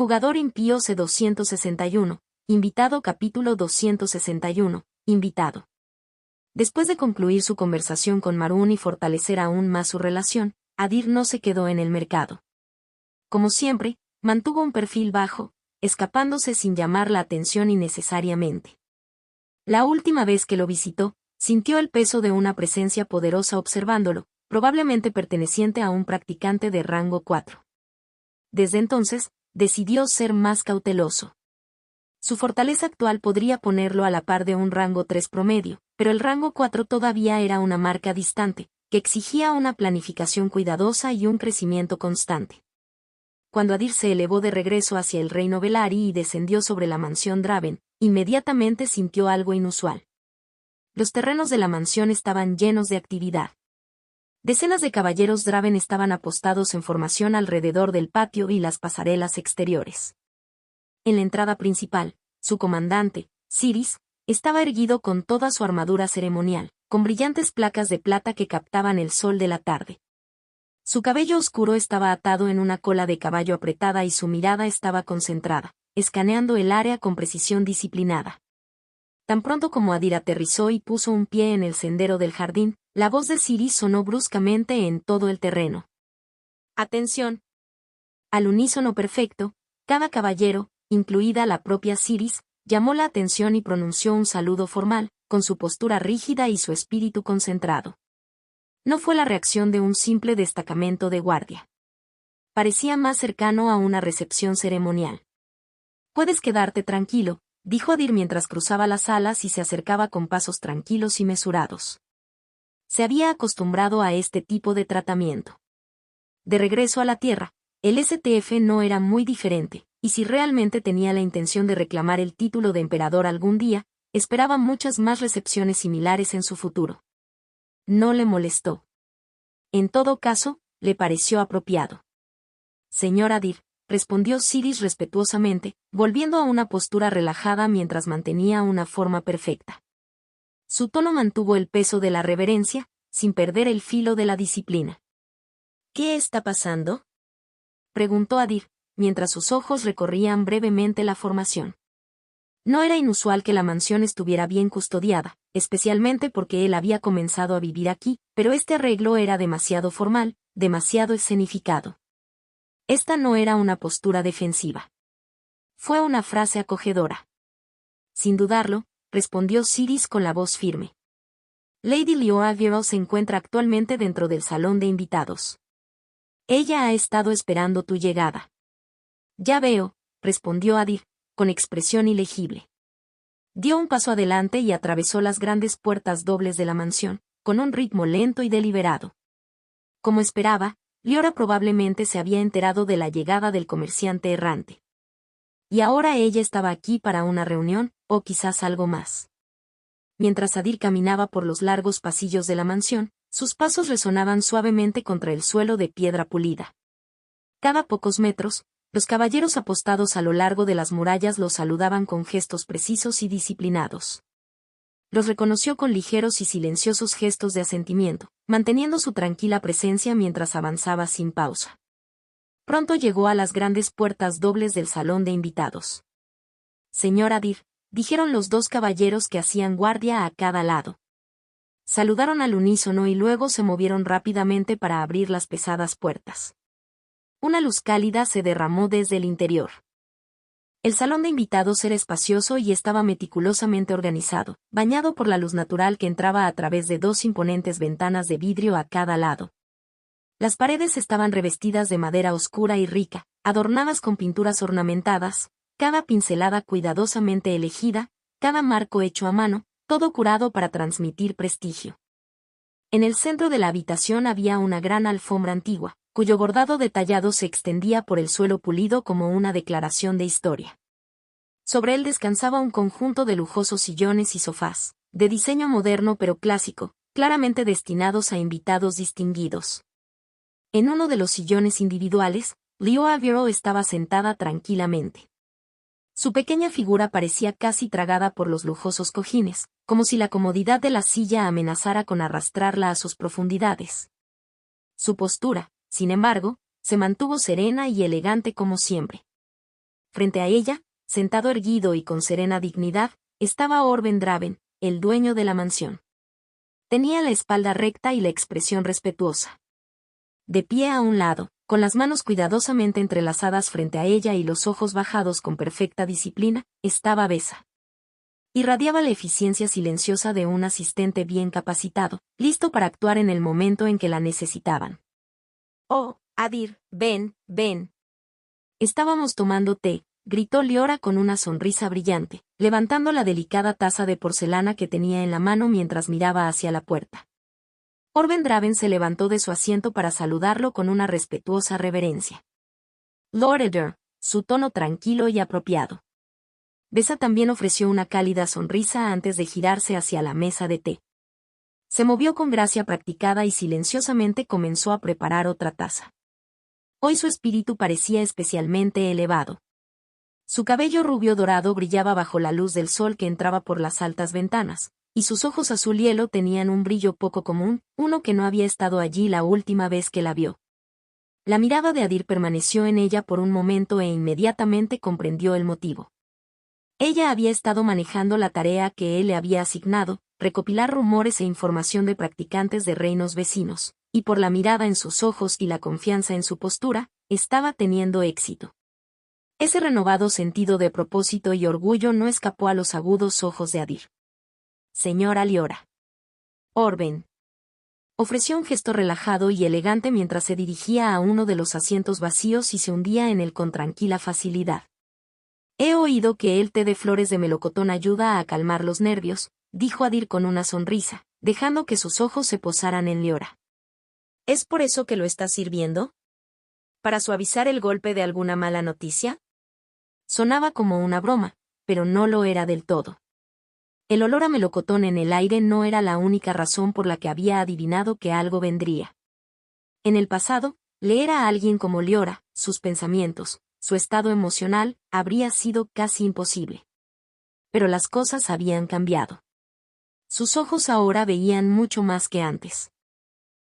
Jugador impío C261, invitado capítulo 261, invitado. Después de concluir su conversación con Marún y fortalecer aún más su relación, Adir no se quedó en el mercado. Como siempre, mantuvo un perfil bajo, escapándose sin llamar la atención innecesariamente. La última vez que lo visitó, sintió el peso de una presencia poderosa observándolo, probablemente perteneciente a un practicante de rango 4. Desde entonces, decidió ser más cauteloso. Su fortaleza actual podría ponerlo a la par de un rango 3 promedio, pero el rango 4 todavía era una marca distante, que exigía una planificación cuidadosa y un crecimiento constante. Cuando Adir se elevó de regreso hacia el reino Velari y descendió sobre la mansión Draven, inmediatamente sintió algo inusual. Los terrenos de la mansión estaban llenos de actividad. Decenas de caballeros Draven estaban apostados en formación alrededor del patio y las pasarelas exteriores. En la entrada principal, su comandante, Siris, estaba erguido con toda su armadura ceremonial, con brillantes placas de plata que captaban el sol de la tarde. Su cabello oscuro estaba atado en una cola de caballo apretada y su mirada estaba concentrada, escaneando el área con precisión disciplinada. Tan pronto como Adir aterrizó y puso un pie en el sendero del jardín, la voz de Siris sonó bruscamente en todo el terreno. ¡Atención! Al unísono perfecto, cada caballero, incluida la propia Siris, llamó la atención y pronunció un saludo formal, con su postura rígida y su espíritu concentrado. No fue la reacción de un simple destacamento de guardia. Parecía más cercano a una recepción ceremonial. «Puedes quedarte tranquilo», dijo Adir mientras cruzaba las salas y se acercaba con pasos tranquilos y mesurados. Se había acostumbrado a este tipo de tratamiento. De regreso a la Tierra, el STF no era muy diferente, y si realmente tenía la intención de reclamar el título de emperador algún día, esperaba muchas más recepciones similares en su futuro. No le molestó. En todo caso, le pareció apropiado. «Señor Adir», respondió Siris respetuosamente, volviendo a una postura relajada mientras mantenía una forma perfecta. Su tono mantuvo el peso de la reverencia, sin perder el filo de la disciplina. «¿Qué está pasando?», preguntó Adir, mientras sus ojos recorrían brevemente la formación. No era inusual que la mansión estuviera bien custodiada, especialmente porque él había comenzado a vivir aquí, pero este arreglo era demasiado formal, demasiado escenificado. Esta no era una postura defensiva. Fue una frase acogedora. Sin dudarlo, respondió Siris con la voz firme. Lady Lioaviro se encuentra actualmente dentro del salón de invitados. Ella ha estado esperando tu llegada. Ya veo, respondió Adir, con expresión ilegible. Dio un paso adelante y atravesó las grandes puertas dobles de la mansión, con un ritmo lento y deliberado. Como esperaba, Liora probablemente se había enterado de la llegada del comerciante errante. Y ahora ella estaba aquí para una reunión, o quizás algo más. Mientras Adir caminaba por los largos pasillos de la mansión, sus pasos resonaban suavemente contra el suelo de piedra pulida. Cada pocos metros, los caballeros apostados a lo largo de las murallas lo saludaban con gestos precisos y disciplinados. Los reconoció con ligeros y silenciosos gestos de asentimiento, manteniendo su tranquila presencia mientras avanzaba sin pausa. Pronto llegó a las grandes puertas dobles del salón de invitados. «Señor Adir», dijeron los dos caballeros que hacían guardia a cada lado. Saludaron al unísono y luego se movieron rápidamente para abrir las pesadas puertas. Una luz cálida se derramó desde el interior. El salón de invitados era espacioso y estaba meticulosamente organizado, bañado por la luz natural que entraba a través de dos imponentes ventanas de vidrio a cada lado. Las paredes estaban revestidas de madera oscura y rica, adornadas con pinturas ornamentadas, cada pincelada cuidadosamente elegida, cada marco hecho a mano, todo curado para transmitir prestigio. En el centro de la habitación había una gran alfombra antigua, cuyo bordado detallado se extendía por el suelo pulido como una declaración de historia. Sobre él descansaba un conjunto de lujosos sillones y sofás, de diseño moderno pero clásico, claramente destinados a invitados distinguidos. En uno de los sillones individuales, Lioaviro estaba sentada tranquilamente. Su pequeña figura parecía casi tragada por los lujosos cojines, como si la comodidad de la silla amenazara con arrastrarla a sus profundidades. Su postura, sin embargo, se mantuvo serena y elegante como siempre. Frente a ella, sentado erguido y con serena dignidad, estaba Orben Draven, el dueño de la mansión. Tenía la espalda recta y la expresión respetuosa. De pie a un lado, con las manos cuidadosamente entrelazadas frente a ella y los ojos bajados con perfecta disciplina, estaba Besa. Irradiaba la eficiencia silenciosa de un asistente bien capacitado, listo para actuar en el momento en que la necesitaban. «Oh, Adir, ven, ven». «Estábamos tomando té», gritó Liora con una sonrisa brillante, levantando la delicada taza de porcelana que tenía en la mano mientras miraba hacia la puerta. Orben Draven se levantó de su asiento para saludarlo con una respetuosa reverencia. «Lord Adir», su tono tranquilo y apropiado. Besa también ofreció una cálida sonrisa antes de girarse hacia la mesa de té. Se movió con gracia practicada y silenciosamente comenzó a preparar otra taza. Hoy su espíritu parecía especialmente elevado. Su cabello rubio dorado brillaba bajo la luz del sol que entraba por las altas ventanas, y sus ojos azul hielo tenían un brillo poco común, uno que no había estado allí la última vez que la vio. La mirada de Adir permaneció en ella por un momento e inmediatamente comprendió el motivo. Ella había estado manejando la tarea que él le había asignado, recopilar rumores e información de practicantes de reinos vecinos, y por la mirada en sus ojos y la confianza en su postura, estaba teniendo éxito. Ese renovado sentido de propósito y orgullo no escapó a los agudos ojos de Adir. «Señora Liora». Orben ofreció un gesto relajado y elegante mientras se dirigía a uno de los asientos vacíos y se hundía en él con tranquila facilidad. «He oído que el té de flores de melocotón ayuda a calmar los nervios», dijo Adir con una sonrisa, dejando que sus ojos se posaran en Liora. «¿Es por eso que lo estás sirviendo? ¿Para suavizar el golpe de alguna mala noticia?» Sonaba como una broma, pero no lo era del todo. El olor a melocotón en el aire no era la única razón por la que había adivinado que algo vendría. En el pasado, leer a alguien como Liora, sus pensamientos, su estado emocional, habría sido casi imposible. Pero las cosas habían cambiado. Sus ojos ahora veían mucho más que antes.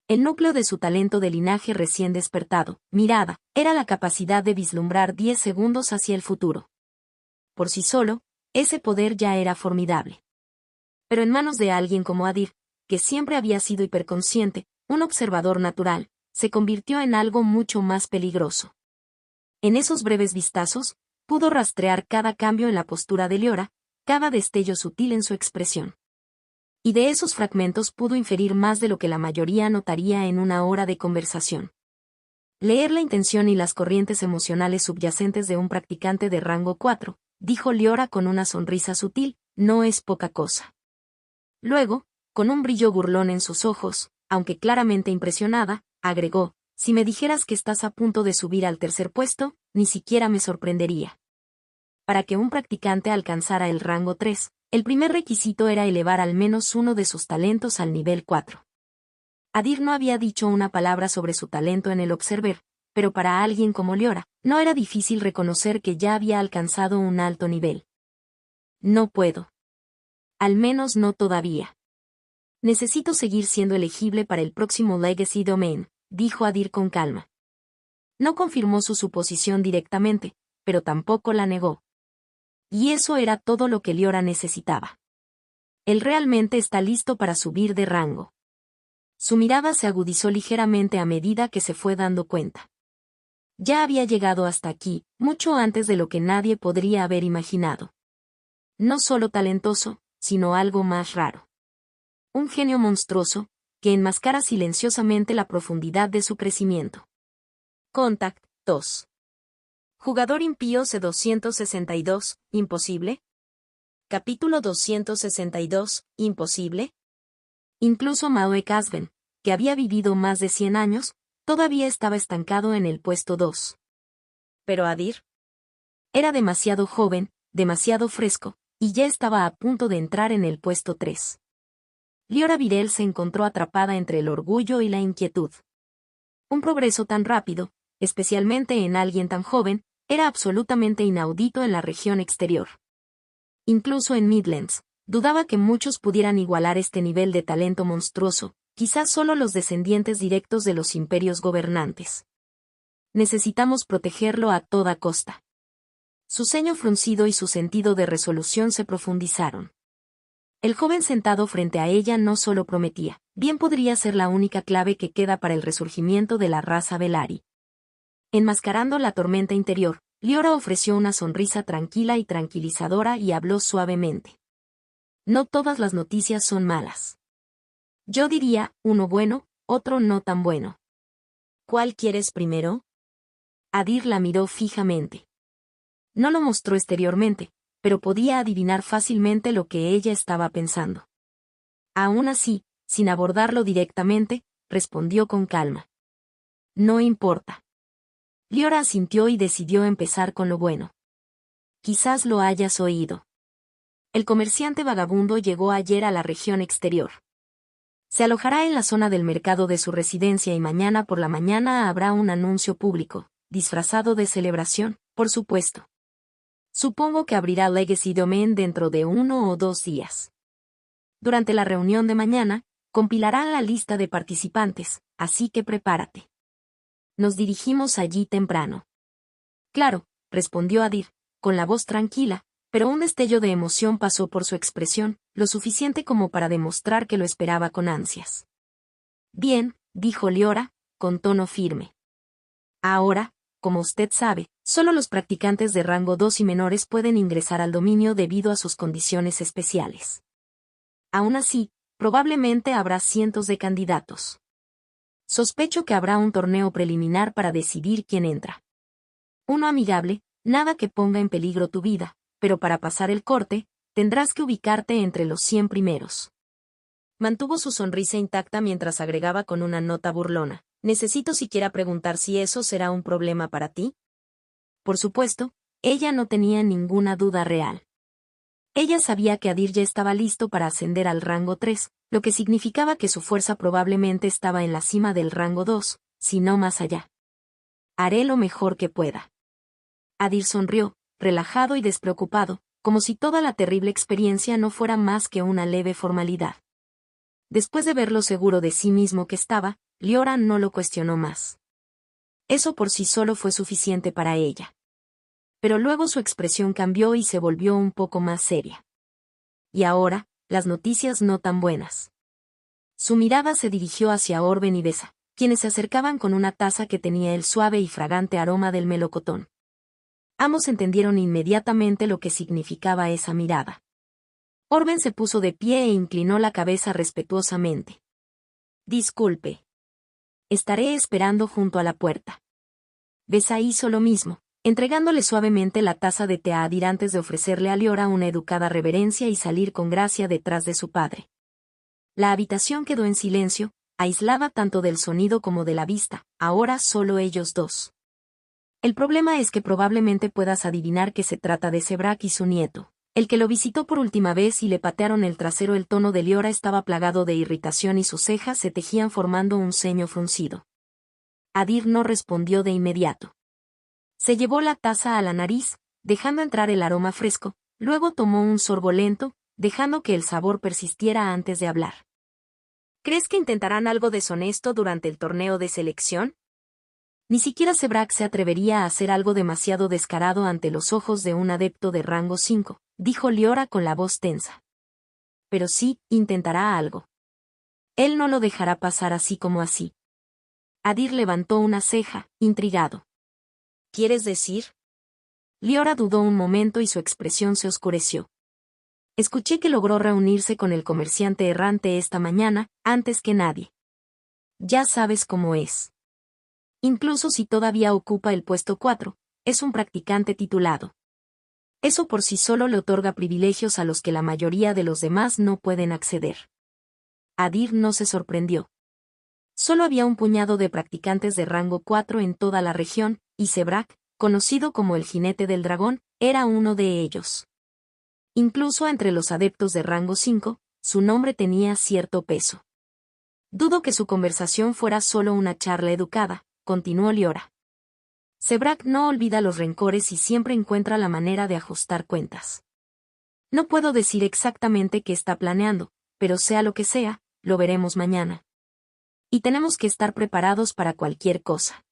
El núcleo de su talento de linaje recién despertado, mirada, era la capacidad de vislumbrar 10 segundos hacia el futuro. Por sí solo, ese poder ya era formidable. Pero en manos de alguien como Adir, que siempre había sido hiperconsciente, un observador natural, se convirtió en algo mucho más peligroso. En esos breves vistazos, pudo rastrear cada cambio en la postura de Liora, cada destello sutil en su expresión. Y de esos fragmentos pudo inferir más de lo que la mayoría notaría en una hora de conversación. Leer la intención y las corrientes emocionales subyacentes de un practicante de rango 4, dijo Liora con una sonrisa sutil, no es poca cosa. Luego, con un brillo burlón en sus ojos, aunque claramente impresionada, agregó, si me dijeras que estás a punto de subir al tercer puesto, ni siquiera me sorprendería. Para que un practicante alcanzara el rango 3, el primer requisito era elevar al menos uno de sus talentos al nivel 4. Adir no había dicho una palabra sobre su talento en el observer, pero para alguien como Liora, no era difícil reconocer que ya había alcanzado un alto nivel. No puedo. Al menos no todavía. Necesito seguir siendo elegible para el próximo Legacy Domain, dijo Adir con calma. No confirmó su suposición directamente, pero tampoco la negó. Y eso era todo lo que Liora necesitaba. Él realmente está listo para subir de rango. Su mirada se agudizó ligeramente a medida que se fue dando cuenta. Ya había llegado hasta aquí, mucho antes de lo que nadie podría haber imaginado. No solo talentoso, sino algo más raro. Un genio monstruoso, que enmascara silenciosamente la profundidad de su crecimiento. Contact 2. Jugador impío C262, ¿imposible? Capítulo 262, ¿imposible? Incluso Maue Casben, que había vivido más de 100 años, todavía estaba estancado en el puesto 2. Pero Adir era demasiado joven, demasiado fresco, y ya estaba a punto de entrar en el puesto 3. Liora Virel se encontró atrapada entre el orgullo y la inquietud. Un progreso tan rápido, especialmente en alguien tan joven, era absolutamente inaudito en la región exterior. Incluso en Midlands, dudaba que muchos pudieran igualar este nivel de talento monstruoso, quizás solo los descendientes directos de los imperios gobernantes. Necesitamos protegerlo a toda costa. Su ceño fruncido y su sentido de resolución se profundizaron. El joven sentado frente a ella no solo prometía, bien podría ser la única clave que queda para el resurgimiento de la raza Velaryon. Enmascarando la tormenta interior, Liora ofreció una sonrisa tranquila y tranquilizadora y habló suavemente. No todas las noticias son malas. Yo diría, uno bueno, otro no tan bueno. ¿Cuál quieres primero? Adir la miró fijamente. No lo mostró exteriormente, pero podía adivinar fácilmente lo que ella estaba pensando. Aún así, sin abordarlo directamente, respondió con calma. No importa. Liora asintió y decidió empezar con lo bueno. Quizás lo hayas oído. El comerciante vagabundo llegó ayer a la región exterior. Se alojará en la zona del mercado de su residencia y mañana por la mañana habrá un anuncio público, disfrazado de celebración, por supuesto. Supongo que abrirá Legacy Domain dentro de 1 o 2 días. Durante la reunión de mañana, compilarán la lista de participantes, así que prepárate. Nos dirigimos allí temprano. Claro, respondió Adir, con la voz tranquila, pero un destello de emoción pasó por su expresión, lo suficiente como para demostrar que lo esperaba con ansias. Bien, dijo Liora, con tono firme. Ahora, como usted sabe, solo los practicantes de rango 2 y menores pueden ingresar al dominio debido a sus condiciones especiales. Aún así, probablemente habrá cientos de candidatos. Sospecho que habrá un torneo preliminar para decidir quién entra. Uno amigable, nada que ponga en peligro tu vida, pero para pasar el corte, tendrás que ubicarte entre los 100 primeros. Mantuvo su sonrisa intacta mientras agregaba con una nota burlona. ¿Necesito siquiera preguntar si eso será un problema para ti? Por supuesto, ella no tenía ninguna duda real. Ella sabía que Adir ya estaba listo para ascender al rango 3, lo que significaba que su fuerza probablemente estaba en la cima del rango 2, si no más allá. Haré lo mejor que pueda. Adir sonrió, relajado y despreocupado, como si toda la terrible experiencia no fuera más que una leve formalidad. Después de ver lo seguro de sí mismo que estaba, Liora no lo cuestionó más. Eso por sí solo fue suficiente para ella. Pero luego su expresión cambió y se volvió un poco más seria. Y ahora, las noticias no tan buenas. Su mirada se dirigió hacia Orben y Besa, quienes se acercaban con una taza que tenía el suave y fragante aroma del melocotón. Ambos entendieron inmediatamente lo que significaba esa mirada. Orben se puso de pie e inclinó la cabeza respetuosamente. Disculpe. Estaré esperando junto a la puerta. Besa hizo lo mismo, entregándole suavemente la taza de té a Adir antes de ofrecerle a Liora una educada reverencia y salir con gracia detrás de su padre. La habitación quedó en silencio, aislada tanto del sonido como de la vista, ahora solo ellos dos. El problema es que probablemente puedas adivinar que se trata de Sebrak y su nieto, el que lo visitó por última vez y le patearon el trasero. El tono de Liora estaba plagado de irritación y sus cejas se tejían formando un ceño fruncido. Adir no respondió de inmediato. Se llevó la taza a la nariz, dejando entrar el aroma fresco, luego tomó un sorbo lento, dejando que el sabor persistiera antes de hablar. ¿Crees que intentarán algo deshonesto durante el torneo de selección? Ni siquiera Sebrak se atrevería a hacer algo demasiado descarado ante los ojos de un adepto de rango 5, dijo Liora con la voz tensa. Pero sí, intentará algo. Él no lo dejará pasar así como así. Adir levantó una ceja, intrigado. ¿Quieres decir? Liora dudó un momento y su expresión se oscureció. Escuché que logró reunirse con el comerciante errante esta mañana, antes que nadie. Ya sabes cómo es. Incluso si todavía ocupa el puesto 4, es un practicante titulado. Eso por sí solo le otorga privilegios a los que la mayoría de los demás no pueden acceder. Adir no se sorprendió. Solo había un puñado de practicantes de rango 4 en toda la región, y Sebrak, conocido como el jinete del dragón, era uno de ellos. Incluso entre los adeptos de rango 5, su nombre tenía cierto peso. Dudo que su conversación fuera solo una charla educada, continuó Liora. Sebrak no olvida los rencores y siempre encuentra la manera de ajustar cuentas. No puedo decir exactamente qué está planeando, pero sea lo que sea, lo veremos mañana. Y tenemos que estar preparados para cualquier cosa.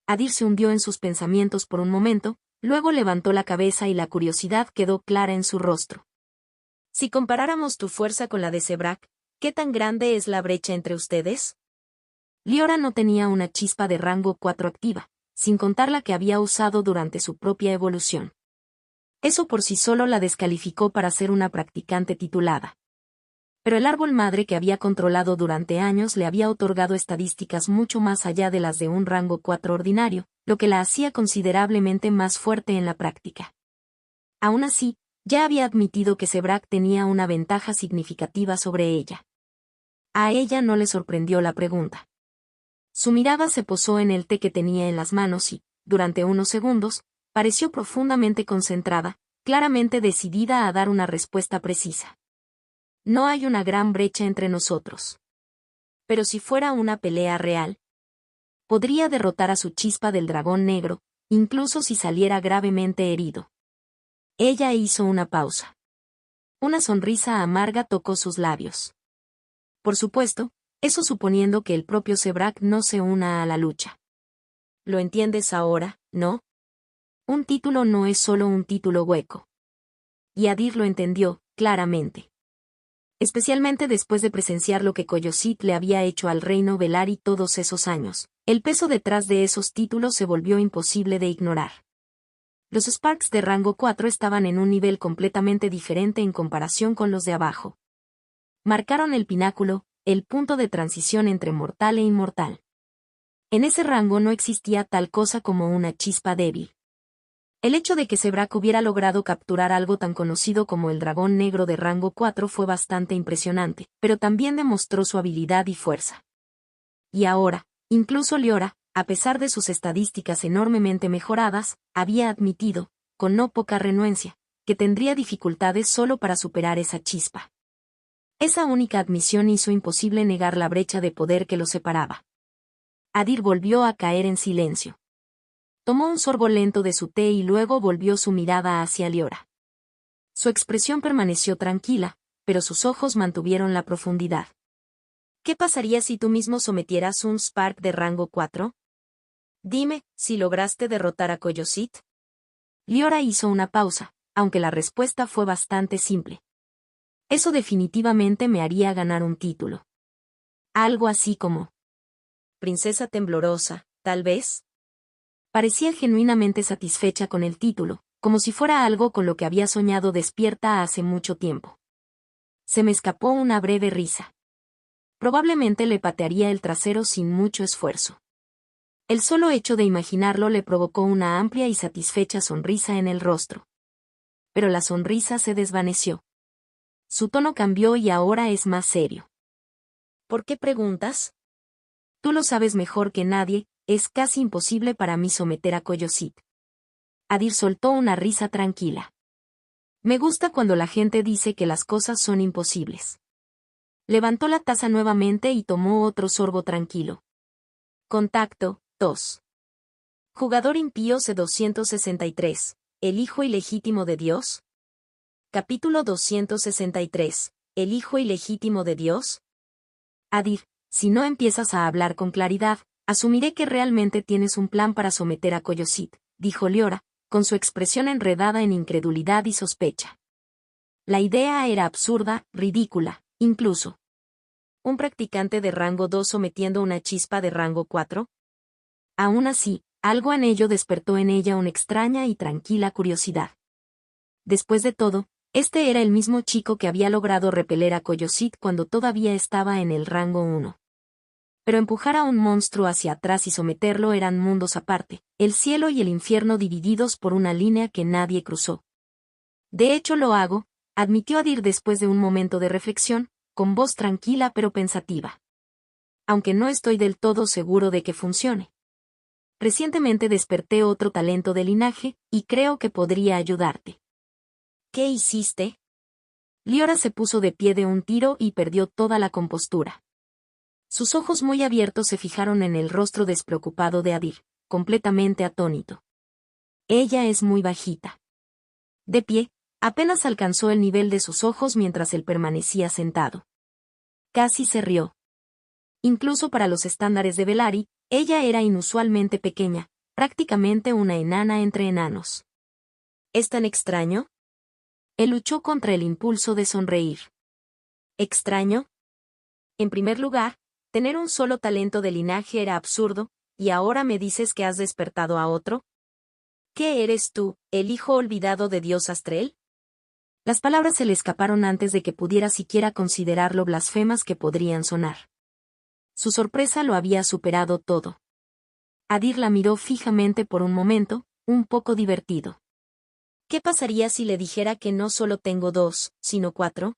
Adir se hundió en sus pensamientos por un momento, Luego levantó la cabeza y la curiosidad quedó clara en su rostro. Si comparáramos tu fuerza con la de Sebrak, ¿qué tan grande es la brecha entre ustedes? Liora no tenía una chispa de rango 4 activa, sin contar la que había usado durante su propia evolución. Eso por sí solo la descalificó para ser una practicante titulada. Pero el árbol madre que había controlado durante años le había otorgado estadísticas mucho más allá de las de un rango 4 ordinario, lo que la hacía considerablemente más fuerte en la práctica. Aún así, ya había admitido que Sebrak tenía una ventaja significativa sobre ella. A ella no le sorprendió la pregunta. Su mirada se posó en el té que tenía en las manos y, durante unos segundos, pareció profundamente concentrada, claramente decidida a dar una respuesta precisa. No hay una gran brecha entre nosotros. Pero si fuera una pelea real, podría derrotar a su chispa del dragón negro, incluso si saliera gravemente herido. Ella hizo una pausa. Una sonrisa amarga tocó sus labios. Por supuesto, eso suponiendo que el propio Sebrak no se una a la lucha. ¿Lo entiendes ahora, no? Un título no es solo un título hueco. Y Adir lo entendió, claramente. Especialmente después de presenciar lo que Koyosit le había hecho al reino Velari todos esos años. El peso detrás de esos títulos se volvió imposible de ignorar. Los Sparks de rango 4 estaban en un nivel completamente diferente en comparación con los de abajo. Marcaron el pináculo, el punto de transición entre mortal e inmortal. En ese rango no existía tal cosa como una chispa débil. El hecho de que Sebrak hubiera logrado capturar algo tan conocido como el dragón negro de rango 4 fue bastante impresionante, pero también demostró su habilidad y fuerza. Y ahora, incluso Liora, a pesar de sus estadísticas enormemente mejoradas, había admitido, con no poca renuencia, que tendría dificultades solo para superar esa chispa. Esa única admisión hizo imposible negar la brecha de poder que los separaba. Adir volvió a caer en silencio. Tomó un sorbo lento de su té y luego volvió su mirada hacia Liora. Su expresión permaneció tranquila, pero sus ojos mantuvieron la profundidad. ¿Qué pasaría si tú mismo sometieras un Spark de rango 4? Dime, si lograste derrotar a Koyosit. Liora hizo una pausa, aunque la respuesta fue bastante simple. Eso definitivamente me haría ganar un título. Algo así como Princesa Temblorosa, tal vez. Parecía genuinamente satisfecha con el título, como si fuera algo con lo que había soñado despierta hace mucho tiempo. Se me escapó una breve risa. Probablemente le patearía el trasero sin mucho esfuerzo. El solo hecho de imaginarlo le provocó una amplia y satisfecha sonrisa en el rostro. Pero la sonrisa se desvaneció. Su tono cambió y ahora es más serio. ¿Por qué preguntas? Tú lo sabes mejor que nadie, es casi imposible para mí someter a Koyosit. Adir soltó una risa tranquila. Me gusta cuando la gente dice que las cosas son imposibles. Levantó la taza nuevamente y tomó otro sorbo tranquilo. Contacto, 2. Jugador impío C263, ¿el hijo ilegítimo de Dios? Capítulo 263, ¿el hijo ilegítimo de Dios? Adir, si no empiezas a hablar con claridad, asumiré que realmente tienes un plan para someter a Koyosit, dijo Liora, con su expresión enredada en incredulidad y sospecha. La idea era absurda, ridícula, incluso. ¿Un practicante de rango 2 sometiendo una chispa de rango 4? Aún así, algo en ello despertó en ella una extraña y tranquila curiosidad. Después de todo, este era el mismo chico que había logrado repeler a Koyosit cuando todavía estaba en el rango 1. Pero empujar a un monstruo hacia atrás y someterlo eran mundos aparte, el cielo y el infierno divididos por una línea que nadie cruzó. De hecho lo hago, admitió Adir después de un momento de reflexión, con voz tranquila pero pensativa. Aunque no estoy del todo seguro de que funcione. Recientemente desperté otro talento de linaje, y creo que podría ayudarte. ¿Qué hiciste? Liora se puso de pie de un tiro y perdió toda la compostura. Sus ojos muy abiertos se fijaron en el rostro despreocupado de Adir, completamente atónito. Ella es muy bajita. De pie, apenas alcanzó el nivel de sus ojos mientras él permanecía sentado. Casi se rió. Incluso para los estándares de Velari, ella era inusualmente pequeña, prácticamente una enana entre enanos. ¿Es tan extraño? Él luchó contra el impulso de sonreír. ¿Extraño? En primer lugar, tener un solo talento de linaje era absurdo, ¿y ahora me dices que has despertado a otro? ¿Qué eres tú, el hijo olvidado de Dios Astrel? Las palabras se le escaparon antes de que pudiera siquiera considerar lo blasfemas que podrían sonar. Su sorpresa lo había superado todo. Adir la miró fijamente por un momento, un poco divertido. ¿Qué pasaría si le dijera que no solo tengo 2, sino 4?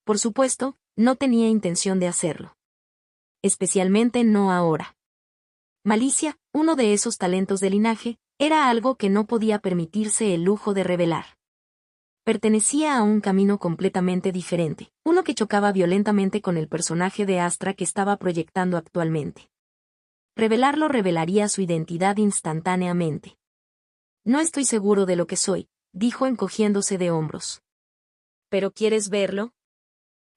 Por supuesto, no tenía intención de hacerlo. Especialmente no ahora. Malicia, uno de esos talentos de linaje, era algo que no podía permitirse el lujo de revelar. Pertenecía a un camino completamente diferente, uno que chocaba violentamente con el personaje de Astra que estaba proyectando actualmente. Revelarlo revelaría su identidad instantáneamente. No estoy seguro de lo que soy, dijo encogiéndose de hombros. ¿Pero quieres verlo?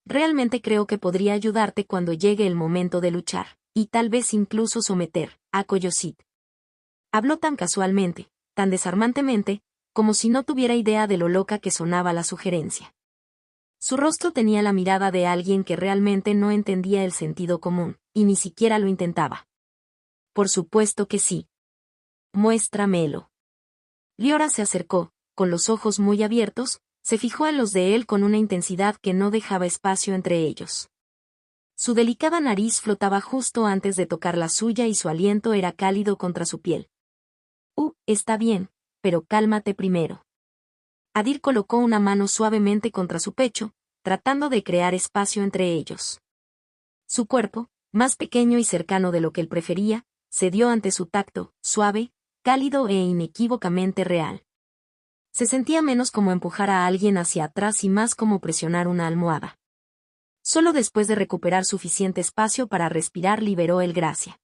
Realmente creo que podría ayudarte cuando llegue el momento de luchar, y tal vez incluso someter a Coyosit. Habló tan casualmente, tan desarmantemente, como si no tuviera idea de lo loca que sonaba la sugerencia. Su rostro tenía la mirada de alguien que realmente no entendía el sentido común, y ni siquiera lo intentaba. Por supuesto que sí. Muéstramelo. Liora se acercó, con los ojos muy abiertos, se fijó en los de él con una intensidad que no dejaba espacio entre ellos. Su delicada nariz flotaba justo antes de tocar la suya y su aliento era cálido contra su piel. Está bien, pero cálmate primero. Adir colocó una mano suavemente contra su pecho, tratando de crear espacio entre ellos. Su cuerpo, más pequeño y cercano de lo que él prefería, cedió ante su tacto, suave, cálido e inequívocamente real. Se sentía menos como empujar a alguien hacia atrás y más como presionar una almohada. Solo después de recuperar suficiente espacio para respirar liberó el gracia.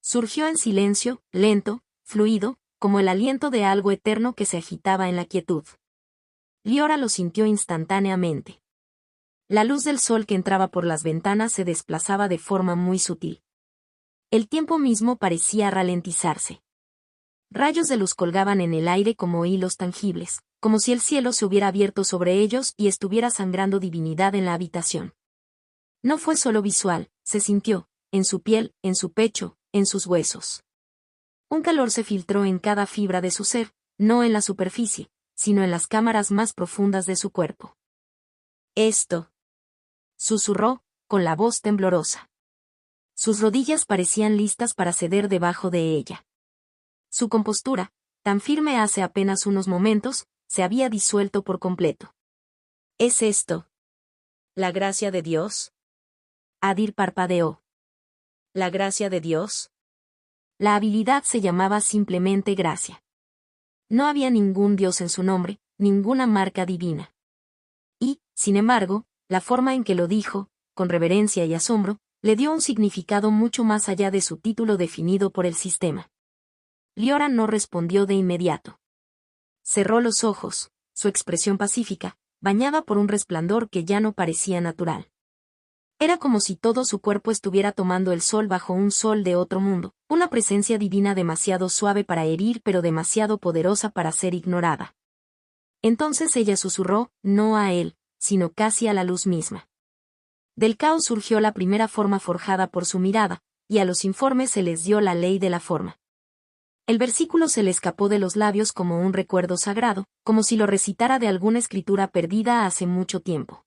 Surgió en silencio, lento, fluido, como el aliento de algo eterno que se agitaba en la quietud. Liora lo sintió instantáneamente. La luz del sol que entraba por las ventanas se desplazaba de forma muy sutil. El tiempo mismo parecía ralentizarse. Rayos de luz colgaban en el aire como hilos tangibles, como si el cielo se hubiera abierto sobre ellos y estuviera sangrando divinidad en la habitación. No fue solo visual, se sintió, en su piel, en su pecho, en sus huesos. Un calor se filtró en cada fibra de su ser, no en la superficie, sino en las cámaras más profundas de su cuerpo. Esto, susurró, con la voz temblorosa. Sus rodillas parecían listas para ceder debajo de ella. Su compostura, tan firme hace apenas unos momentos, se había disuelto por completo. ¿Es esto la gracia de Dios? Adir parpadeó. ¿La gracia de Dios? La habilidad se llamaba simplemente gracia. No había ningún Dios en su nombre, ninguna marca divina. Y, sin embargo, la forma en que lo dijo, con reverencia y asombro, le dio un significado mucho más allá de su título definido por el sistema. Liora no respondió de inmediato. Cerró los ojos, su expresión pacífica, bañada por un resplandor que ya no parecía natural. Era como si todo su cuerpo estuviera tomando el sol bajo un sol de otro mundo, una presencia divina demasiado suave para herir pero demasiado poderosa para ser ignorada. Entonces ella susurró, no a él, sino casi a la luz misma. Del caos surgió la primera forma forjada por su mirada, y a los informes se les dio la ley de la forma. El versículo se le escapó de los labios como un recuerdo sagrado, como si lo recitara de alguna escritura perdida hace mucho tiempo.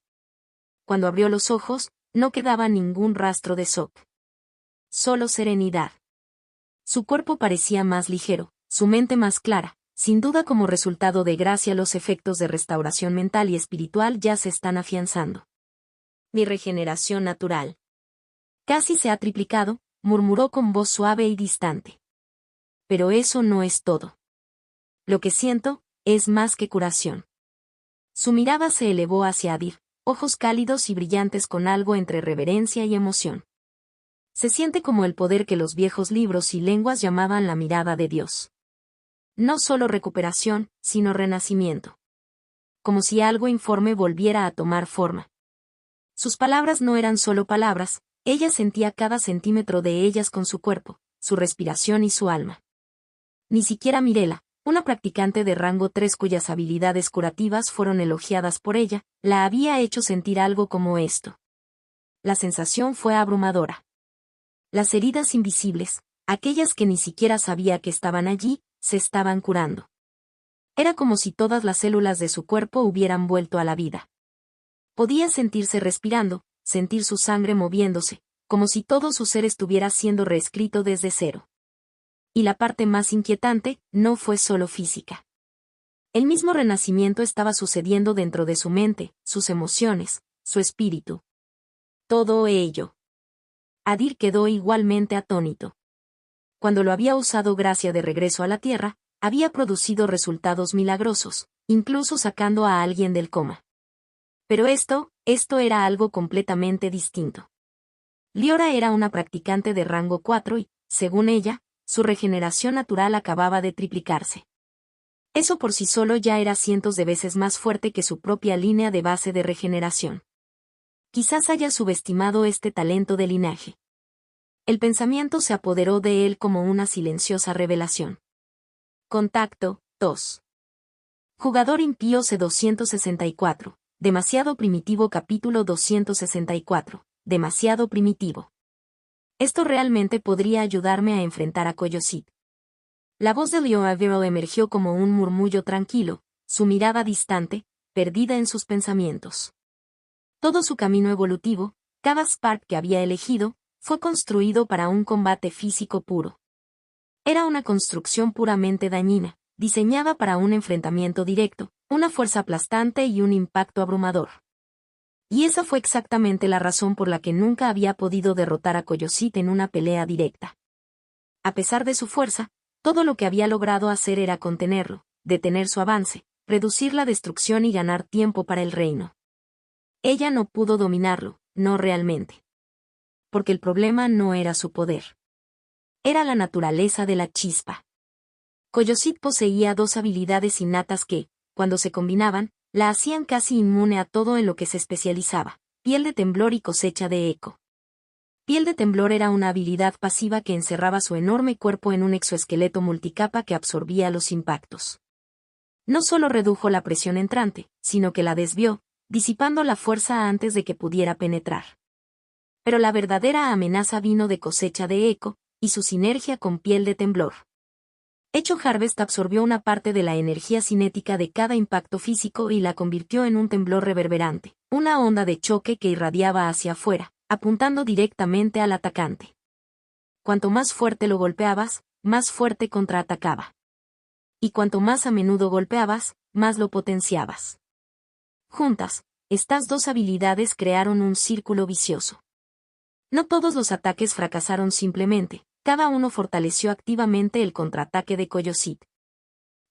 Cuando abrió los ojos, no quedaba ningún rastro de shock. Solo serenidad. Su cuerpo parecía más ligero, su mente más clara, sin duda como resultado de gracia los efectos de restauración mental y espiritual ya se están afianzando. Mi regeneración natural. Casi se ha triplicado, murmuró con voz suave y distante. Pero eso no es todo. Lo que siento, es más que curación. Su mirada se elevó hacia Adir, ojos cálidos y brillantes con algo entre reverencia y emoción. Se siente como el poder que los viejos libros y lenguas llamaban la mirada de Dios. No solo recuperación, sino renacimiento. Como si algo informe volviera a tomar forma. Sus palabras no eran solo palabras, ella sentía cada centímetro de ellas con su cuerpo, su respiración y su alma. Ni siquiera Mirela, una practicante de rango 3 cuyas habilidades curativas fueron elogiadas por ella, la había hecho sentir algo como esto. La sensación fue abrumadora. Las heridas invisibles, aquellas que ni siquiera sabía que estaban allí, se estaban curando. Era como si todas las células de su cuerpo hubieran vuelto a la vida. Podía sentirse respirando, sentir su sangre moviéndose, como si todo su ser estuviera siendo reescrito desde cero. Y la parte más inquietante, no fue solo física. El mismo renacimiento estaba sucediendo dentro de su mente, sus emociones, su espíritu. Todo ello. Adir quedó igualmente atónito. Cuando lo había usado Gracia de regreso a la Tierra, había producido resultados milagrosos, incluso sacando a alguien del coma. Pero esto era algo completamente distinto. Liora era una practicante de rango 4 y, según ella, su regeneración natural acababa de triplicarse. Eso por sí solo ya era cientos de veces más fuerte que su propia línea de base de regeneración. Quizás haya subestimado este talento de linaje. El pensamiento se apoderó de él como una silenciosa revelación. Contacto, 2. Jugador impío C264. Demasiado primitivo. Capítulo 264. Demasiado primitivo. Esto realmente podría ayudarme a enfrentar a Coyosit. La voz de Leo Avero emergió como un murmullo tranquilo, su mirada distante, perdida en sus pensamientos. Todo su camino evolutivo, cada Spark que había elegido, fue construido para un combate físico puro. Era una construcción puramente dañina, diseñada para un enfrentamiento directo, una fuerza aplastante y un impacto abrumador. Y esa fue exactamente la razón por la que nunca había podido derrotar a Coyosit en una pelea directa. A pesar de su fuerza, todo lo que había logrado hacer era contenerlo, detener su avance, reducir la destrucción y ganar tiempo para el reino. Ella no pudo dominarlo, no realmente. Porque el problema no era su poder. Era la naturaleza de la chispa. Coyosit poseía dos habilidades innatas que, cuando se combinaban, la hacían casi inmune a todo en lo que se especializaba: piel de temblor y cosecha de eco. Piel de temblor era una habilidad pasiva que encerraba su enorme cuerpo en un exoesqueleto multicapa que absorbía los impactos. No solo redujo la presión entrante, sino que la desvió, disipando la fuerza antes de que pudiera penetrar. Pero la verdadera amenaza vino de cosecha de eco, y su sinergia con piel de temblor. Echo Harvest absorbió una parte de la energía cinética de cada impacto físico y la convirtió en un temblor reverberante, una onda de choque que irradiaba hacia afuera, apuntando directamente al atacante. Cuanto más fuerte lo golpeabas, más fuerte contraatacaba. Y cuanto más a menudo golpeabas, más lo potenciabas. Juntas, estas dos habilidades crearon un círculo vicioso. No todos los ataques fracasaron simplemente, cada uno fortaleció activamente el contraataque de Coyosit.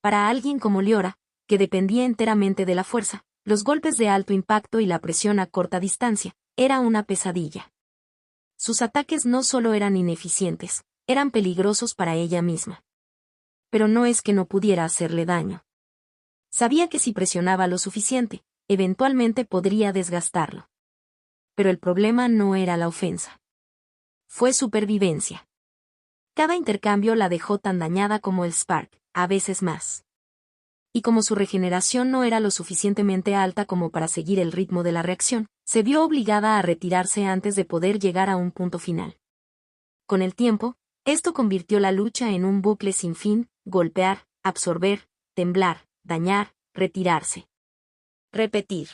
Para alguien como Liora, que dependía enteramente de la fuerza, los golpes de alto impacto y la presión a corta distancia, era una pesadilla. Sus ataques no solo eran ineficientes, eran peligrosos para ella misma. Pero no es que no pudiera hacerle daño. Sabía que si presionaba lo suficiente, eventualmente podría desgastarlo. Pero el problema no era la ofensa. Fue supervivencia. Cada intercambio la dejó tan dañada como el Spark, a veces más. Y como su regeneración no era lo suficientemente alta como para seguir el ritmo de la reacción, se vio obligada a retirarse antes de poder llegar a un punto final. Con el tiempo, esto convirtió la lucha en un bucle sin fin: golpear, absorber, temblar, dañar, retirarse. Repetir.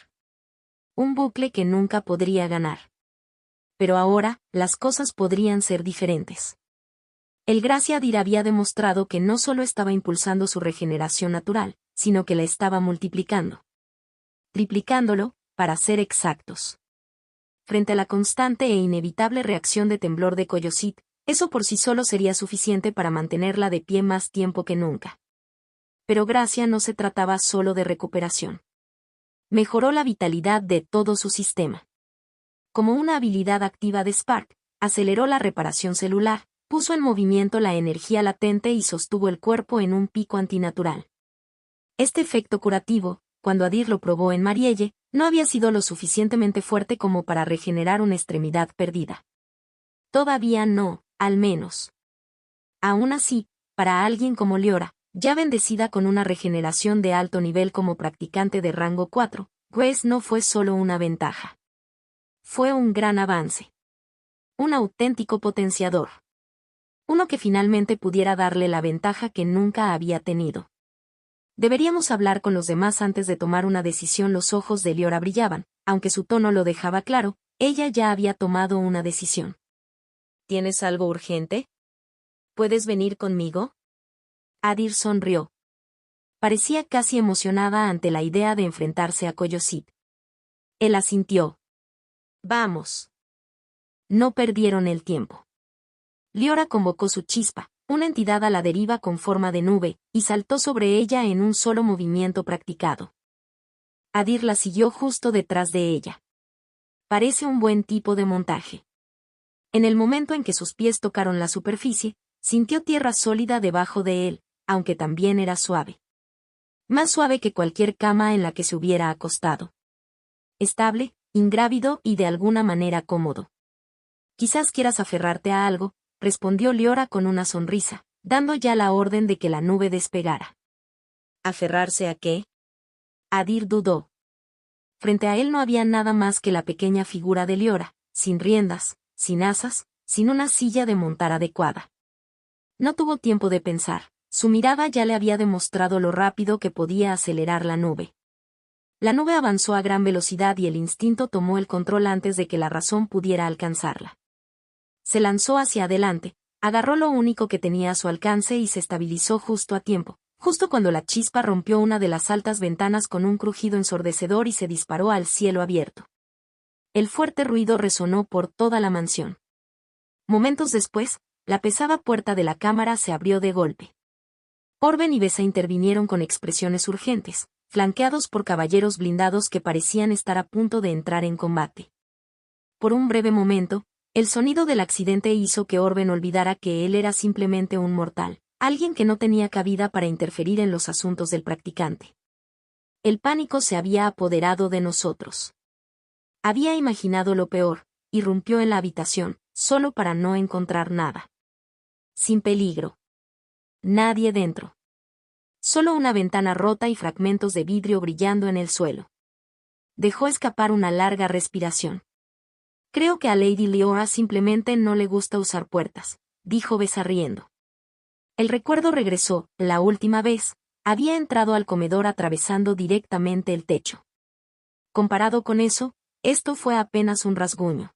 Un bucle que nunca podría ganar. Pero ahora, las cosas podrían ser diferentes. El Gracia Adir había demostrado que no solo estaba impulsando su regeneración natural, sino que la estaba multiplicando. Triplicándolo, para ser exactos. Frente a la constante e inevitable reacción de temblor de Coyosit, eso por sí solo sería suficiente para mantenerla de pie más tiempo que nunca. Pero Gracia no se trataba solo de recuperación. Mejoró la vitalidad de todo su sistema. Como una habilidad activa de Spark, aceleró la reparación celular, puso en movimiento la energía latente y sostuvo el cuerpo en un pico antinatural. Este efecto curativo, cuando Adir lo probó en Marielle, no había sido lo suficientemente fuerte como para regenerar una extremidad perdida. Todavía no, al menos. Aún así, para alguien como Liora, Ya bendecida con una regeneración de alto nivel como practicante de rango 4, Grace no fue solo una ventaja. Fue un gran avance. Un auténtico potenciador. Uno que finalmente pudiera darle la ventaja que nunca había tenido. Deberíamos hablar con los demás antes de tomar una decisión. Los ojos de Liora brillaban, aunque su tono lo dejaba claro, ella ya había tomado una decisión. ¿Tienes algo urgente? ¿Puedes venir conmigo? Adir sonrió. Parecía casi emocionada ante la idea de enfrentarse a Koyosit. Él asintió. Vamos. No perdieron el tiempo. Liora convocó su chispa, una entidad a la deriva con forma de nube, y saltó sobre ella en un solo movimiento practicado. Adir la siguió justo detrás de ella. Parece un buen tipo de montaje. En el momento en que sus pies tocaron la superficie, sintió tierra sólida debajo de él, aunque también era suave. Más suave que cualquier cama en la que se hubiera acostado. Estable, ingrávido y de alguna manera cómodo. Quizás quieras aferrarte a algo, respondió Liora con una sonrisa, dando ya la orden de que la nube despegara. ¿Aferrarse a qué? Adir dudó. Frente a él no había nada más que la pequeña figura de Liora, sin riendas, sin asas, sin una silla de montar adecuada. No tuvo tiempo de pensar, su mirada ya le había demostrado lo rápido que podía acelerar la nube. La nube avanzó a gran velocidad y el instinto tomó el control antes de que la razón pudiera alcanzarla. Se lanzó hacia adelante, agarró lo único que tenía a su alcance y se estabilizó justo a tiempo, justo cuando la chispa rompió una de las altas ventanas con un crujido ensordecedor y se disparó al cielo abierto. El fuerte ruido resonó por toda la mansión. Momentos después, la pesada puerta de la cámara se abrió de golpe. Orben y Besa intervinieron con expresiones urgentes, flanqueados por caballeros blindados que parecían estar a punto de entrar en combate. Por un breve momento, el sonido del accidente hizo que Orben olvidara que él era simplemente un mortal, alguien que no tenía cabida para interferir en los asuntos del practicante. El pánico se había apoderado de nosotros. Había imaginado lo peor, irrumpió en la habitación, solo para no encontrar nada. Sin peligro. Nadie dentro. Solo una ventana rota y fragmentos de vidrio brillando en el suelo. Dejó escapar una larga respiración. Creo que a Lady Liora simplemente no le gusta usar puertas, dijo Besa riendo. El recuerdo regresó, la última vez, había entrado al comedor atravesando directamente el techo. Comparado con eso, esto fue apenas un rasguño.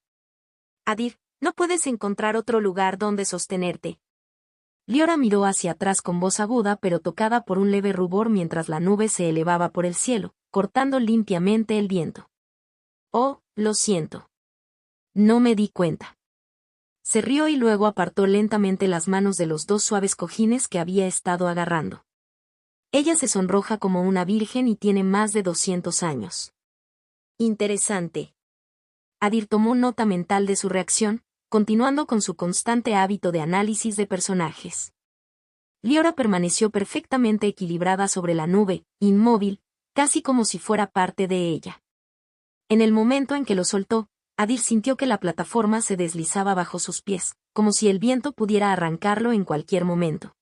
Adir, ¿no puedes encontrar otro lugar donde sostenerte? Liora miró hacia atrás con voz aguda pero tocada por un leve rubor mientras la nube se elevaba por el cielo, cortando limpiamente el viento. Oh, lo siento. No me di cuenta. Se rió y luego apartó lentamente las manos de los dos suaves cojines que había estado agarrando. Ella se sonroja como una virgen y tiene más de 200 años. Interesante. Adir tomó nota mental de su reacción, continuando con su constante hábito de análisis de personajes. Liora permaneció perfectamente equilibrada sobre la nube, inmóvil, casi como si fuera parte de ella. En el momento en que lo soltó, Adir sintió que la plataforma se deslizaba bajo sus pies, como si el viento pudiera arrancarlo en cualquier momento.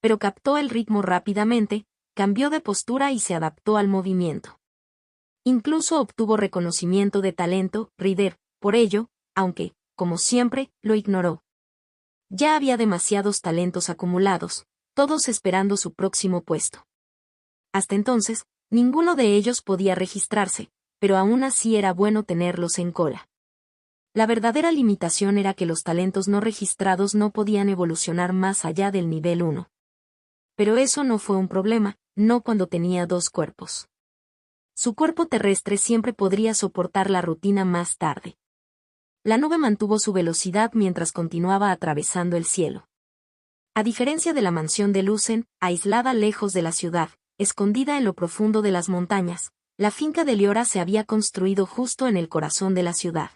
Pero captó el ritmo rápidamente, cambió de postura y se adaptó al movimiento. Incluso obtuvo reconocimiento de talento, Rider, por ello, aunque, como siempre, lo ignoró. Ya había demasiados talentos acumulados, todos esperando su próximo puesto. Hasta entonces, ninguno de ellos podía registrarse, pero aún así era bueno tenerlos en cola. La verdadera limitación era que los talentos no registrados no podían evolucionar más allá del nivel 1. Pero eso no fue un problema, no cuando tenía dos cuerpos. Su cuerpo terrestre siempre podría soportar la rutina más tarde. La nube mantuvo su velocidad mientras continuaba atravesando el cielo. A diferencia de la mansión de Lucen, aislada lejos de la ciudad, escondida en lo profundo de las montañas, la finca de Liora se había construido justo en el corazón de la ciudad.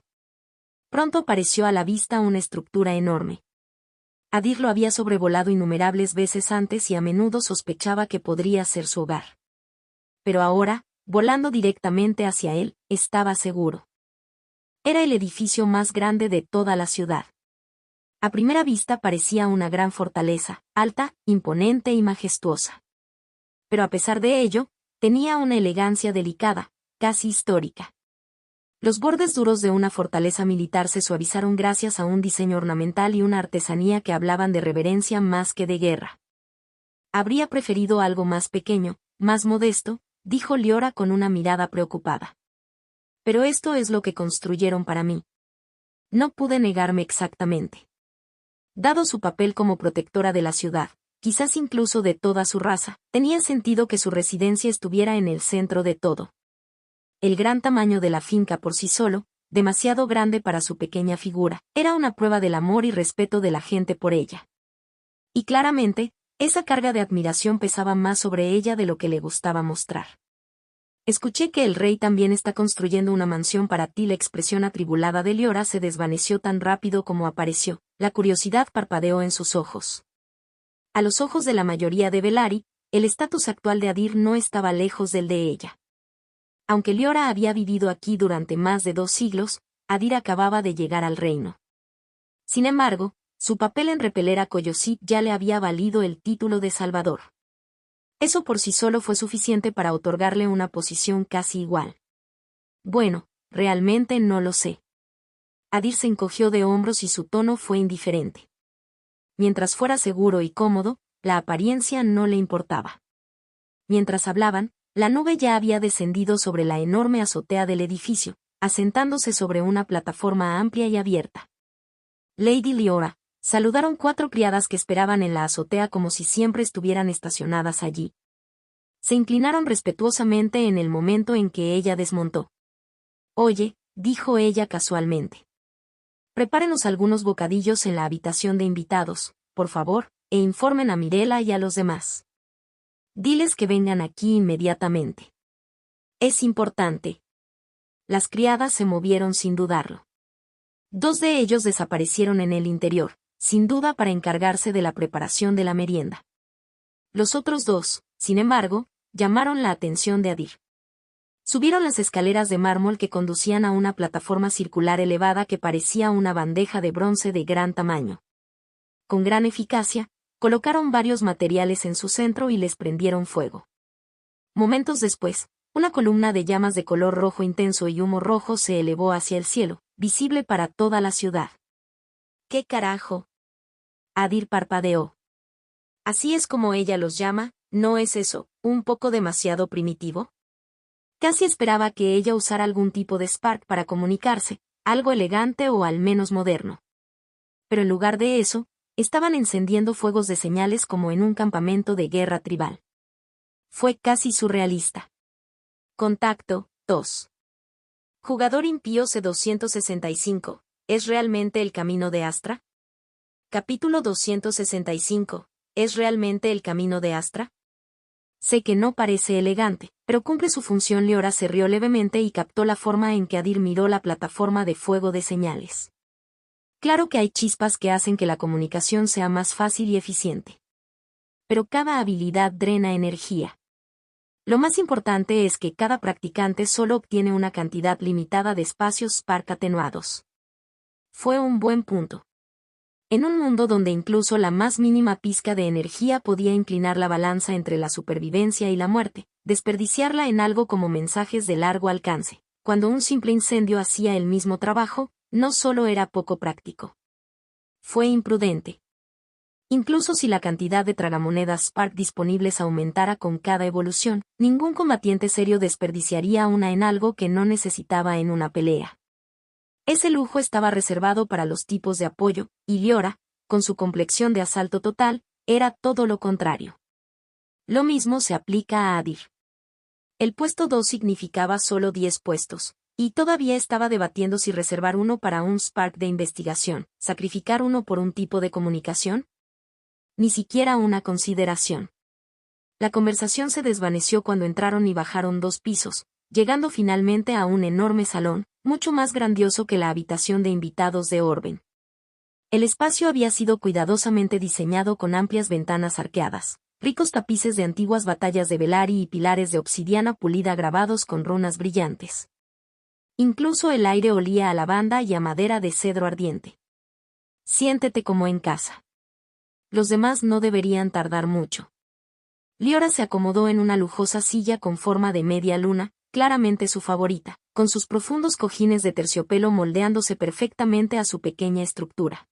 Pronto apareció a la vista una estructura enorme. Adir lo había sobrevolado innumerables veces antes y a menudo sospechaba que podría ser su hogar. Pero ahora, volando directamente hacia él, estaba seguro. Era el edificio más grande de toda la ciudad. A primera vista parecía una gran fortaleza, alta, imponente y majestuosa. Pero a pesar de ello, tenía una elegancia delicada, casi histórica. Los bordes duros de una fortaleza militar se suavizaron gracias a un diseño ornamental y una artesanía que hablaban de reverencia más que de guerra. Habría preferido algo más pequeño, más modesto, dijo Liora con una mirada preocupada. Pero esto es lo que construyeron para mí. No pude negarme exactamente. Dado su papel como protectora de la ciudad, quizás incluso de toda su raza, tenía sentido que su residencia estuviera en el centro de todo. El gran tamaño de la finca por sí solo, demasiado grande para su pequeña figura, era una prueba del amor y respeto de la gente por ella. Y claramente, esa carga de admiración pesaba más sobre ella de lo que le gustaba mostrar. Escuché que el rey también está construyendo una mansión para ti. La expresión atribulada de Liora se desvaneció tan rápido como apareció, la curiosidad parpadeó en sus ojos. A los ojos de la mayoría de Velari, el estatus actual de Adir no estaba lejos del de ella. Aunque Liora había vivido aquí durante más de 2 siglos, Adir acababa de llegar al reino. Sin embargo, su papel en repeler a Coyosit ya le había valido el título de Salvador. Eso por sí solo fue suficiente para otorgarle una posición casi igual. Bueno, realmente no lo sé. Adir se encogió de hombros y su tono fue indiferente. Mientras fuera seguro y cómodo, la apariencia no le importaba. Mientras hablaban, la nube ya había descendido sobre la enorme azotea del edificio, asentándose sobre una plataforma amplia y abierta. Lady Liora, saludaron 4 criadas que esperaban en la azotea como si siempre estuvieran estacionadas allí. Se inclinaron respetuosamente en el momento en que ella desmontó. Oye, dijo ella casualmente. Prepárenos algunos bocadillos en la habitación de invitados, por favor, e informen a Mirella y a los demás. Diles que vengan aquí inmediatamente. Es importante. Las criadas se movieron sin dudarlo. 2 de ellos desaparecieron en el interior, sin duda para encargarse de la preparación de la merienda. Los otros 2, sin embargo, llamaron la atención de Adir. Subieron las escaleras de mármol que conducían a una plataforma circular elevada que parecía una bandeja de bronce de gran tamaño. Con gran eficacia, colocaron varios materiales en su centro y les prendieron fuego. Momentos después, una columna de llamas de color rojo intenso y humo rojo se elevó hacia el cielo, visible para toda la ciudad. ¿Qué carajo? Adir parpadeó. Así es como ella los llama, ¿no es eso, un poco demasiado primitivo? Casi esperaba que ella usara algún tipo de spark para comunicarse, algo elegante o al menos moderno. Pero en lugar de eso, estaban encendiendo fuegos de señales como en un campamento de guerra tribal. Fue casi surrealista. Contacto, 2. Jugador impío C265, ¿es realmente el camino de Astra? Capítulo 265, ¿es realmente el camino de Astra? Sé que no parece elegante, pero cumple su función. Liora se rió levemente y captó la forma en que Adir miró la plataforma de fuego de señales. Claro que hay chispas que hacen que la comunicación sea más fácil y eficiente. Pero cada habilidad drena energía. Lo más importante es que cada practicante solo obtiene una cantidad limitada de espacios Spark atenuados. Fue un buen punto. En un mundo donde incluso la más mínima pizca de energía podía inclinar la balanza entre la supervivencia y la muerte, desperdiciarla en algo como mensajes de largo alcance, cuando un simple incendio hacía el mismo trabajo, no solo era poco práctico. Fue imprudente. Incluso si la cantidad de tragamonedas Spark disponibles aumentara con cada evolución, ningún combatiente serio desperdiciaría una en algo que no necesitaba en una pelea. Ese lujo estaba reservado para los tipos de apoyo, y Liora, con su complexión de asalto total, era todo lo contrario. Lo mismo se aplica a Adir. El puesto 2 significaba solo 10 puestos, y todavía estaba debatiendo si reservar uno para un Spark de investigación, sacrificar uno por un tipo de comunicación. Ni siquiera una consideración. La conversación se desvaneció cuando entraron y bajaron 2 pisos, llegando finalmente a un enorme salón, mucho más grandioso que la habitación de invitados de Orben. El espacio había sido cuidadosamente diseñado con amplias ventanas arqueadas, ricos tapices de antiguas batallas de Velari y pilares de obsidiana pulida grabados con runas brillantes. Incluso el aire olía a lavanda y a madera de cedro ardiente. Siéntete como en casa. Los demás no deberían tardar mucho. Liora se acomodó en una lujosa silla con forma de media luna, claramente su favorita, con sus profundos cojines de terciopelo moldeándose perfectamente a su pequeña estructura.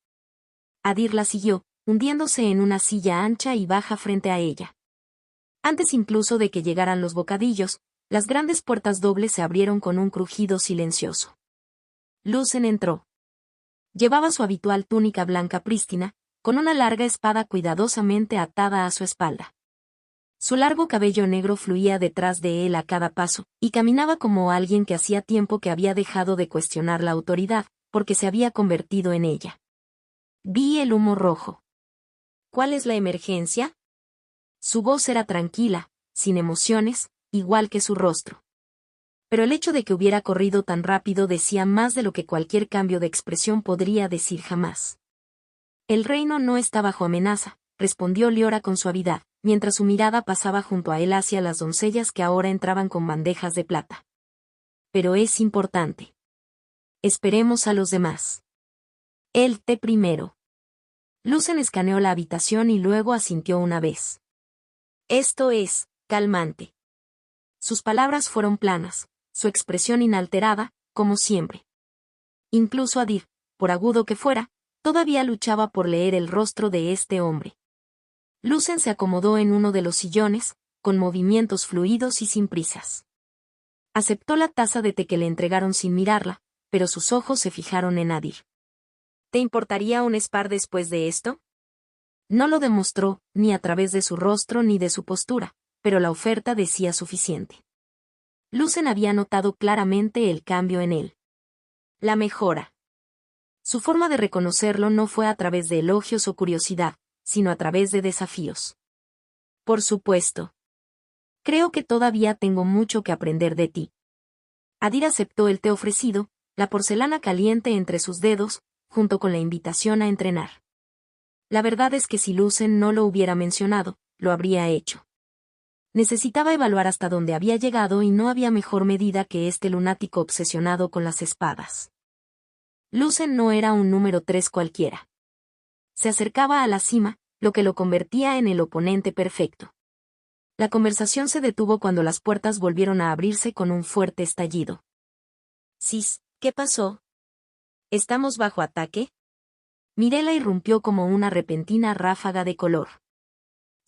Adir la siguió, hundiéndose en una silla ancha y baja frente a ella. Antes incluso de que llegaran los bocadillos, las grandes puertas dobles se abrieron con un crujido silencioso. Lucen entró. Llevaba su habitual túnica blanca prístina, con una larga espada cuidadosamente atada a su espalda. Su largo cabello negro fluía detrás de él a cada paso, y caminaba como alguien que hacía tiempo que había dejado de cuestionar la autoridad, porque se había convertido en ella. Vi el humo rojo. ¿Cuál es la emergencia? Su voz era tranquila, sin emociones, igual que su rostro. Pero el hecho de que hubiera corrido tan rápido decía más de lo que cualquier cambio de expresión podría decir jamás. El reino no está bajo amenaza, respondió Liora con suavidad, mientras su mirada pasaba junto a él hacia las doncellas que ahora entraban con bandejas de plata. Pero es importante. Esperemos a los demás. El té primero. Lucen escaneó la habitación y luego asintió una vez. Esto es calmante. Sus palabras fueron planas, su expresión inalterada, como siempre. Incluso Adir, por agudo que fuera, todavía luchaba por leer el rostro de este hombre. Lucen se acomodó en uno de los sillones, con movimientos fluidos y sin prisas. Aceptó la taza de té que le entregaron sin mirarla, pero sus ojos se fijaron en Adir. ¿Te importaría un spar después de esto? No lo demostró, ni a través de su rostro ni de su postura, pero la oferta decía suficiente. Lucen había notado claramente el cambio en él. La mejora. Su forma de reconocerlo no fue a través de elogios o curiosidad, sino a través de desafíos. Por supuesto. Creo que todavía tengo mucho que aprender de ti. Adir aceptó el té ofrecido, la porcelana caliente entre sus dedos, junto con la invitación a entrenar. La verdad es que si Lucen no lo hubiera mencionado, lo habría hecho. Necesitaba evaluar hasta dónde había llegado y no había mejor medida que este lunático obsesionado con las espadas. Lucen no era un número 3 cualquiera. Se acercaba a la cima, lo que lo convertía en el oponente perfecto. La conversación se detuvo cuando las puertas volvieron a abrirse con un fuerte estallido. Sis, ¿qué pasó? ¿Estamos bajo ataque? Mirela irrumpió como una repentina ráfaga de color.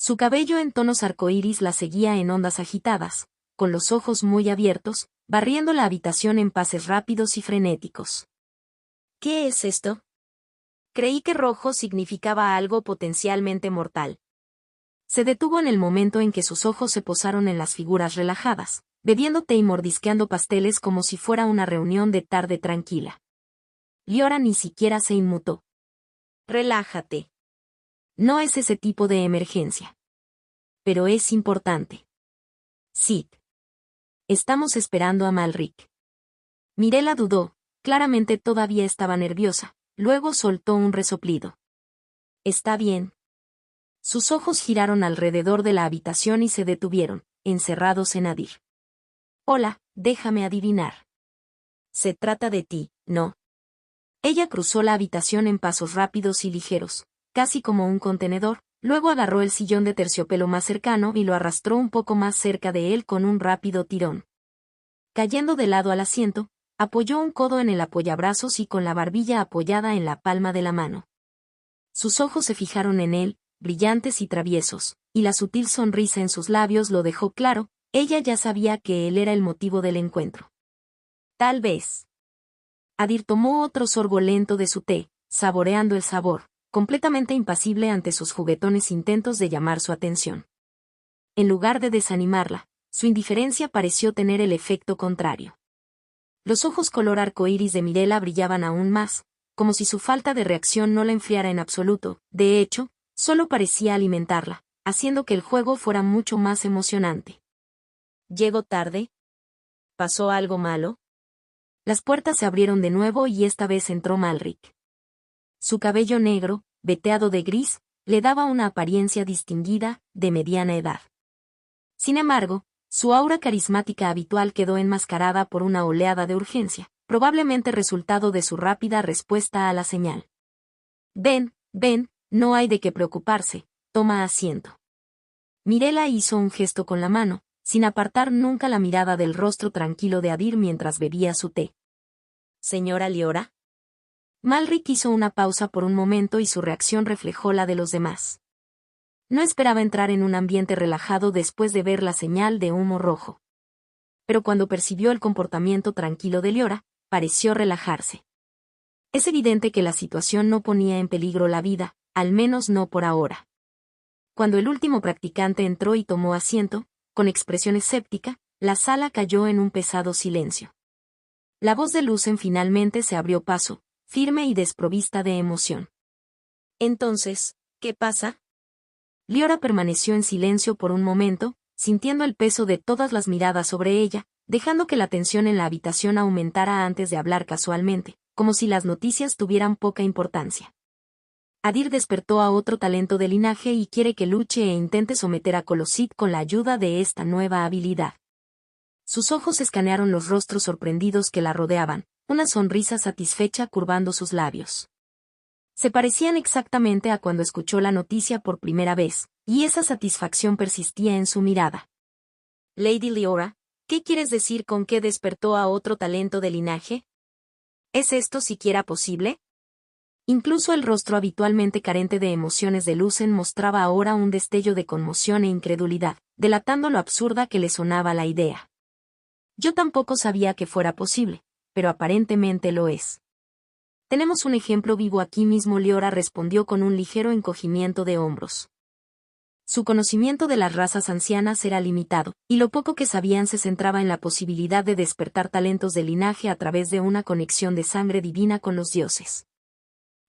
Su cabello en tonos arcoíris la seguía en ondas agitadas, con los ojos muy abiertos, barriendo la habitación en pases rápidos y frenéticos. ¿Qué es esto? Creí que rojo significaba algo potencialmente mortal. Se detuvo en el momento en que sus ojos se posaron en las figuras relajadas, bebiendo té y mordisqueando pasteles como si fuera una reunión de tarde tranquila. Liora ni siquiera se inmutó. Relájate. No es ese tipo de emergencia. Pero es importante. Sid. Estamos esperando a Malric. Mirela dudó, claramente todavía estaba nerviosa, luego soltó un resoplido. Está bien. Sus ojos giraron alrededor de la habitación y se detuvieron, encerrados en Adir. Hola, déjame adivinar. Se trata de ti, ¿no? Ella cruzó la habitación en pasos rápidos y ligeros, casi como un contenedor, luego agarró el sillón de terciopelo más cercano y lo arrastró un poco más cerca de él con un rápido tirón. Cayendo de lado al asiento, apoyó un codo en el apoyabrazos y con la barbilla apoyada en la palma de la mano. Sus ojos se fijaron en él, brillantes y traviesos, y la sutil sonrisa en sus labios lo dejó claro, ella ya sabía que él era el motivo del encuentro. Tal vez. Adir tomó otro sorbo lento de su té, saboreando el sabor, completamente impasible ante sus juguetones intentos de llamar su atención. En lugar de desanimarla, su indiferencia pareció tener el efecto contrario. Los ojos color arcoíris de Mirela brillaban aún más, como si su falta de reacción no la enfriara en absoluto, de hecho, solo parecía alimentarla, haciendo que el juego fuera mucho más emocionante. ¿Llego tarde? ¿Pasó algo malo? Las puertas se abrieron de nuevo y esta vez entró Malric. Su cabello negro, veteado de gris, le daba una apariencia distinguida, de mediana edad. Sin embargo, su aura carismática habitual quedó enmascarada por una oleada de urgencia, probablemente resultado de su rápida respuesta a la señal. Ven, ven, no hay de qué preocuparse, toma asiento. Mirela hizo un gesto con la mano, sin apartar nunca la mirada del rostro tranquilo de Adir mientras bebía su té. ¿Señora Liora? Malric hizo una pausa por un momento y su reacción reflejó la de los demás. No esperaba entrar en un ambiente relajado después de ver la señal de humo rojo. Pero cuando percibió el comportamiento tranquilo de Liora, pareció relajarse. Es evidente que la situación no ponía en peligro la vida, al menos no por ahora. Cuando el último practicante entró y tomó asiento, con expresión escéptica, la sala cayó en un pesado silencio. La voz de Lucen finalmente se abrió paso, firme y desprovista de emoción. Entonces, ¿qué pasa? Liora permaneció en silencio por un momento, sintiendo el peso de todas las miradas sobre ella, dejando que la tensión en la habitación aumentara antes de hablar casualmente, como si las noticias tuvieran poca importancia. Adir despertó a otro talento de linaje y quiere que luche e intente someter a Colosit con la ayuda de esta nueva habilidad. Sus ojos escanearon los rostros sorprendidos que la rodeaban, una sonrisa satisfecha curvando sus labios. Se parecían exactamente a cuando escuchó la noticia por primera vez, y esa satisfacción persistía en su mirada. Lady Liora, ¿qué quieres decir con que despertó a otro talento de linaje? ¿Es esto siquiera posible? Incluso el rostro habitualmente carente de emociones de Lucen mostraba ahora un destello de conmoción e incredulidad, delatando lo absurda que le sonaba la idea. Yo tampoco sabía que fuera posible, pero aparentemente lo es. Tenemos un ejemplo vivo aquí mismo. Liora respondió con un ligero encogimiento de hombros. Su conocimiento de las razas ancianas era limitado, y lo poco que sabían se centraba en la posibilidad de despertar talentos de linaje a través de una conexión de sangre divina con los dioses.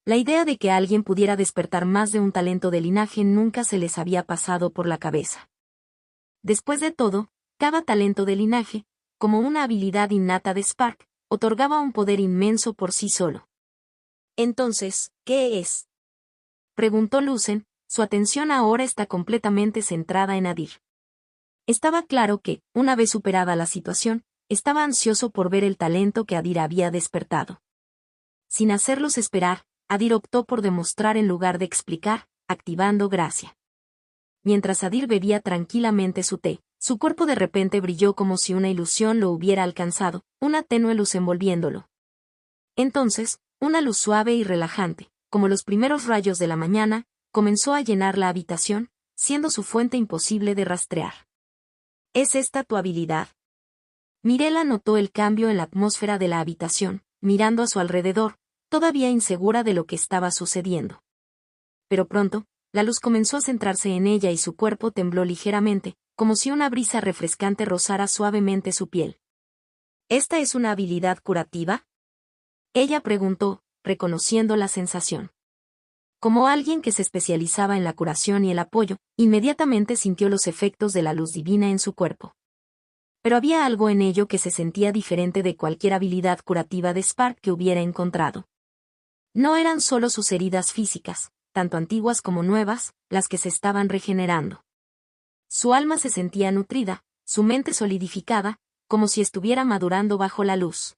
La idea de que alguien pudiera despertar más de un talento de linaje nunca se les había pasado por la cabeza. Después de todo, cada talento de linaje, como una habilidad innata de Spark, otorgaba un poder inmenso por sí solo. Entonces, ¿qué es? Preguntó Lucen, su atención ahora está completamente centrada en Adir. Estaba claro que, una vez superada la situación, estaba ansioso por ver el talento que Adir había despertado. Sin hacerlos esperar, Adir optó por demostrar en lugar de explicar, activando gracia. Mientras Adir bebía tranquilamente su té, su cuerpo de repente brilló como si una ilusión lo hubiera alcanzado, una tenue luz envolviéndolo. Entonces, una luz suave y relajante, como los primeros rayos de la mañana, comenzó a llenar la habitación, siendo su fuente imposible de rastrear. ¿Es esta tu habilidad? Mirela notó el cambio en la atmósfera de la habitación, mirando a su alrededor, todavía insegura de lo que estaba sucediendo. Pero pronto, la luz comenzó a centrarse en ella y su cuerpo tembló ligeramente, como si una brisa refrescante rozara suavemente su piel. ¿Esta es una habilidad curativa? Ella preguntó, reconociendo la sensación. Como alguien que se especializaba en la curación y el apoyo, inmediatamente sintió los efectos de la luz divina en su cuerpo. Pero había algo en ello que se sentía diferente de cualquier habilidad curativa de Spark que hubiera encontrado. No eran solo sus heridas físicas, tanto antiguas como nuevas, las que se estaban regenerando. Su alma se sentía nutrida, su mente solidificada, como si estuviera madurando bajo la luz.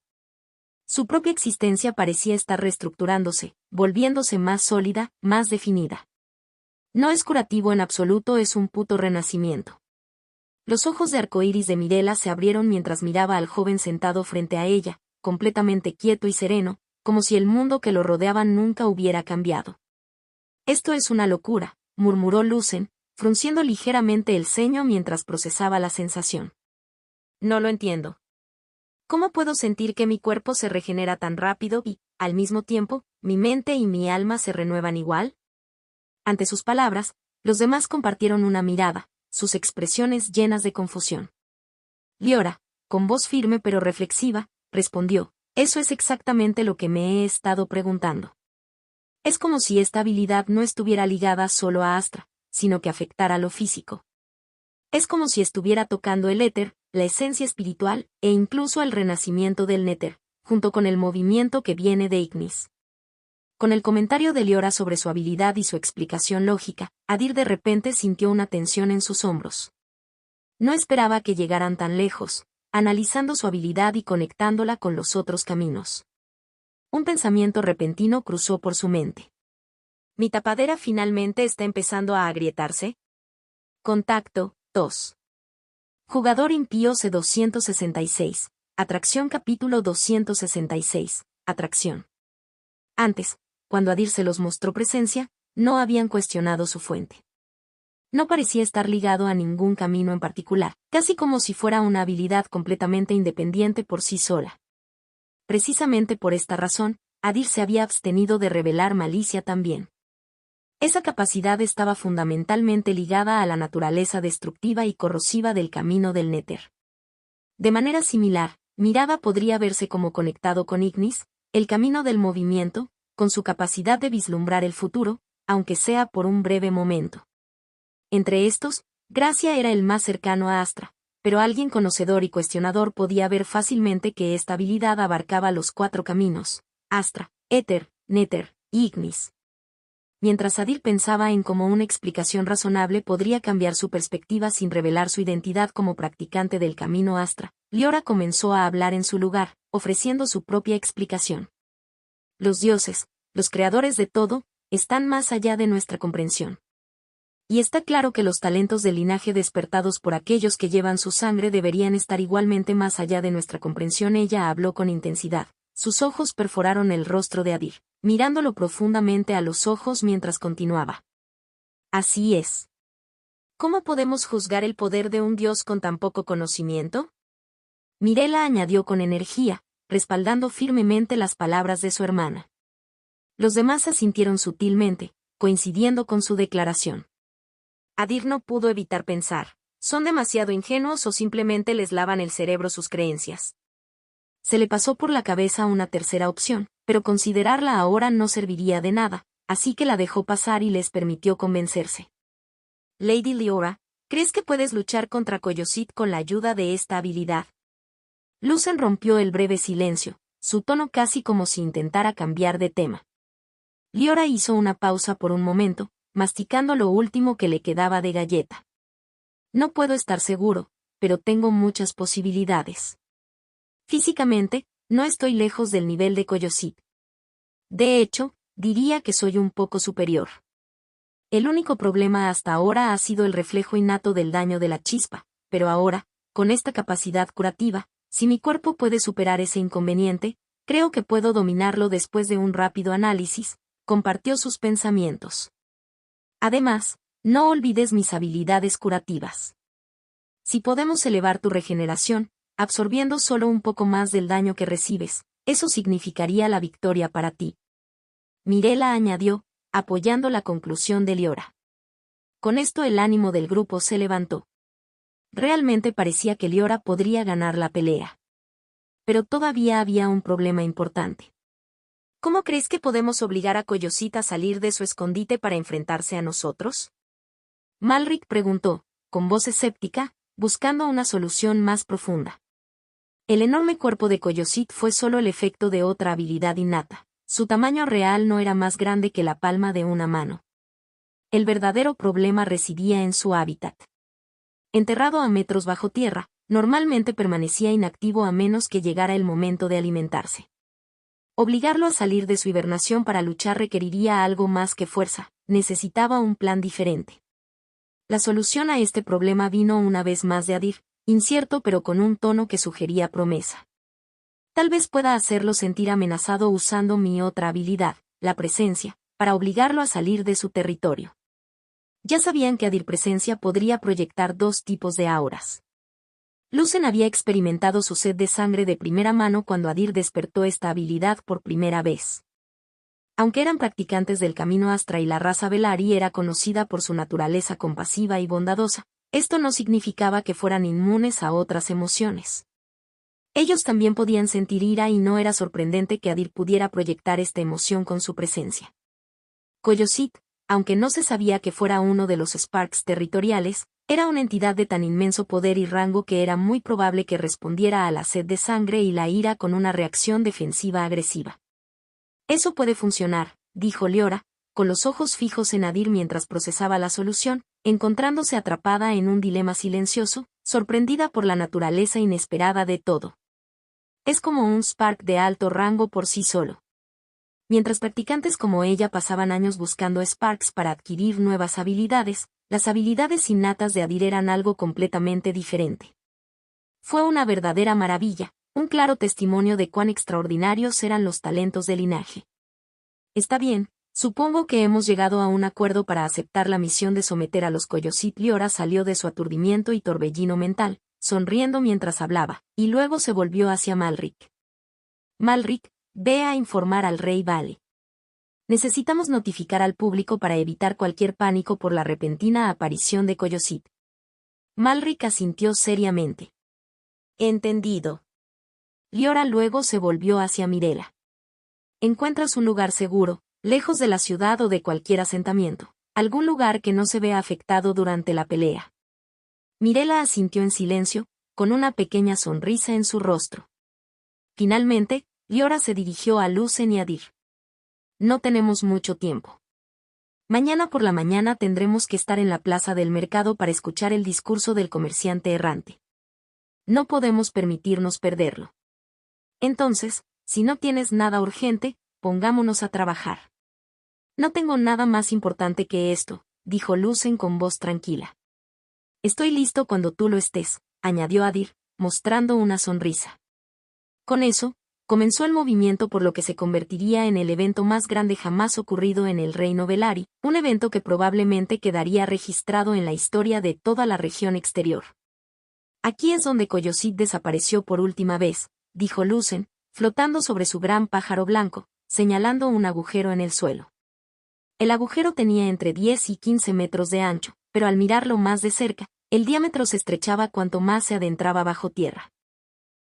Su propia existencia parecía estar reestructurándose, volviéndose más sólida, más definida. No es curativo en absoluto, es un puto renacimiento. Los ojos de arcoíris de Mirela se abrieron mientras miraba al joven sentado frente a ella, completamente quieto y sereno, como si el mundo que lo rodeaba nunca hubiera cambiado. Esto es una locura, murmuró Lucen, frunciendo ligeramente el ceño mientras procesaba la sensación. No lo entiendo. ¿Cómo puedo sentir que mi cuerpo se regenera tan rápido y, al mismo tiempo, mi mente y mi alma se renuevan igual? Ante sus palabras, los demás compartieron una mirada, sus expresiones llenas de confusión. Liora, con voz firme pero reflexiva, respondió, eso es exactamente lo que me he estado preguntando. Es como si esta habilidad no estuviera ligada solo a Astra, sino que afectara lo físico. Es como si estuviera tocando el éter, la esencia espiritual, e incluso el renacimiento del Néter, junto con el movimiento que viene de Ignis. Con el comentario de Liora sobre su habilidad y su explicación lógica, Adir de repente sintió una tensión en sus hombros. No esperaba que llegaran tan lejos, analizando su habilidad y conectándola con los otros caminos. Un pensamiento repentino cruzó por su mente. ¿Mi tapadera finalmente está empezando a agrietarse? Contacto, 2. Jugador impío C266. Atracción capítulo 266. Atracción. Antes, cuando Adir se los mostró presencia, no habían cuestionado su fuente. No parecía estar ligado a ningún camino en particular, casi como si fuera una habilidad completamente independiente por sí sola. Precisamente por esta razón, Adir se había abstenido de revelar malicia también. Esa capacidad estaba fundamentalmente ligada a la naturaleza destructiva y corrosiva del camino del Néter. De manera similar, Miraba podría verse como conectado con Ignis, el camino del movimiento, con su capacidad de vislumbrar el futuro, aunque sea por un breve momento. Entre estos, Gracia era el más cercano a Astra, pero alguien conocedor y cuestionador podía ver fácilmente que esta habilidad abarcaba los 4 caminos: Astra, Éter, Néter y Ignis. Mientras Adir pensaba en cómo una explicación razonable podría cambiar su perspectiva sin revelar su identidad como practicante del camino Astra, Liora comenzó a hablar en su lugar, ofreciendo su propia explicación. Los dioses, los creadores de todo, están más allá de nuestra comprensión. Y está claro que los talentos del linaje despertados por aquellos que llevan su sangre deberían estar igualmente más allá de nuestra comprensión. Ella habló con intensidad. Sus ojos perforaron el rostro de Adir, mirándolo profundamente a los ojos mientras continuaba. Así es. ¿Cómo podemos juzgar el poder de un dios con tan poco conocimiento? Mirela añadió con energía, respaldando firmemente las palabras de su hermana. Los demás asintieron sutilmente, coincidiendo con su declaración. Adir no pudo evitar pensar, ¿son demasiado ingenuos o simplemente les lavan el cerebro sus creencias? Se le pasó por la cabeza una tercera opción, pero considerarla ahora no serviría de nada, así que la dejó pasar y les permitió convencerse. Lady Liora, ¿crees que puedes luchar contra Coyosit con la ayuda de esta habilidad? Lucen rompió el breve silencio, su tono casi como si intentara cambiar de tema. Liora hizo una pausa por un momento, masticando lo último que le quedaba de galleta. No puedo estar seguro, pero tengo muchas posibilidades. Físicamente, no estoy lejos del nivel de Coyosit. De hecho, diría que soy un poco superior. El único problema hasta ahora ha sido el reflejo innato del daño de la chispa, pero ahora, con esta capacidad curativa, si mi cuerpo puede superar ese inconveniente, creo que puedo dominarlo después de un rápido análisis, compartió sus pensamientos. Además, no olvides mis habilidades curativas. Si podemos elevar tu regeneración, absorbiendo solo un poco más del daño que recibes, eso significaría la victoria para ti. Mirela añadió, apoyando la conclusión de Liora. Con esto el ánimo del grupo se levantó. Realmente parecía que Liora podría ganar la pelea. Pero todavía había un problema importante. ¿Cómo crees que podemos obligar a Coyosit a salir de su escondite para enfrentarse a nosotros? Malric preguntó, con voz escéptica, buscando una solución más profunda. El enorme cuerpo de Coyosit fue solo el efecto de otra habilidad innata. Su tamaño real no era más grande que la palma de una mano. El verdadero problema residía en su hábitat. Enterrado a metros bajo tierra, normalmente permanecía inactivo a menos que llegara el momento de alimentarse. Obligarlo a salir de su hibernación para luchar requeriría algo más que fuerza, necesitaba un plan diferente. La solución a este problema vino una vez más de Adir, incierto pero con un tono que sugería promesa. Tal vez pueda hacerlo sentir amenazado usando mi otra habilidad, la presencia, para obligarlo a salir de su territorio. Ya sabían que Adir Presencia podría proyectar 2 tipos de auras. Lucen había experimentado su sed de sangre de primera mano cuando Adir despertó esta habilidad por primera vez. Aunque eran practicantes del camino Astra y la raza Velari era conocida por su naturaleza compasiva y bondadosa, esto no significaba que fueran inmunes a otras emociones. Ellos también podían sentir ira y no era sorprendente que Adir pudiera proyectar esta emoción con su presencia. Coyosit, aunque no se sabía que fuera uno de los Sparks territoriales, era una entidad de tan inmenso poder y rango que era muy probable que respondiera a la sed de sangre y la ira con una reacción defensiva agresiva. Eso puede funcionar, dijo Liora, con los ojos fijos en Adir mientras procesaba la solución, encontrándose atrapada en un dilema silencioso, sorprendida por la naturaleza inesperada de todo. Es como un Spark de alto rango por sí solo. Mientras practicantes como ella pasaban años buscando Sparks para adquirir nuevas habilidades, las habilidades innatas de Adir eran algo completamente diferente. Fue una verdadera maravilla, un claro testimonio de cuán extraordinarios eran los talentos del linaje. Está bien, supongo que hemos llegado a un acuerdo para aceptar la misión de someter a los Coyosit. Liora salió de su aturdimiento y torbellino mental, sonriendo mientras hablaba, y luego se volvió hacia Malric. Malric, ve a informar al rey Vale. Necesitamos notificar al público para evitar cualquier pánico por la repentina aparición de Coyosit. Malric asintió seriamente. Entendido. Liora luego se volvió hacia Mirela. Encuentras un lugar seguro, lejos de la ciudad o de cualquier asentamiento, algún lugar que no se vea afectado durante la pelea. Mirela asintió en silencio, con una pequeña sonrisa en su rostro. Finalmente, Liora se dirigió a Lucen y Adir. No tenemos mucho tiempo. Mañana por la mañana tendremos que estar en la plaza del mercado para escuchar el discurso del comerciante errante. No podemos permitirnos perderlo. Entonces, si no tienes nada urgente, pongámonos a trabajar. No tengo nada más importante que esto, dijo Lucen con voz tranquila. Estoy listo cuando tú lo estés, añadió Adir, mostrando una sonrisa. Con eso, comenzó el movimiento por lo que se convertiría en el evento más grande jamás ocurrido en el reino Velari, un evento que probablemente quedaría registrado en la historia de toda la región exterior. Aquí es donde Coyosit desapareció por última vez, dijo Lucen, flotando sobre su gran pájaro blanco, señalando un agujero en el suelo. El agujero tenía entre 10 y 15 metros de ancho, pero al mirarlo más de cerca, el diámetro se estrechaba cuanto más se adentraba bajo tierra.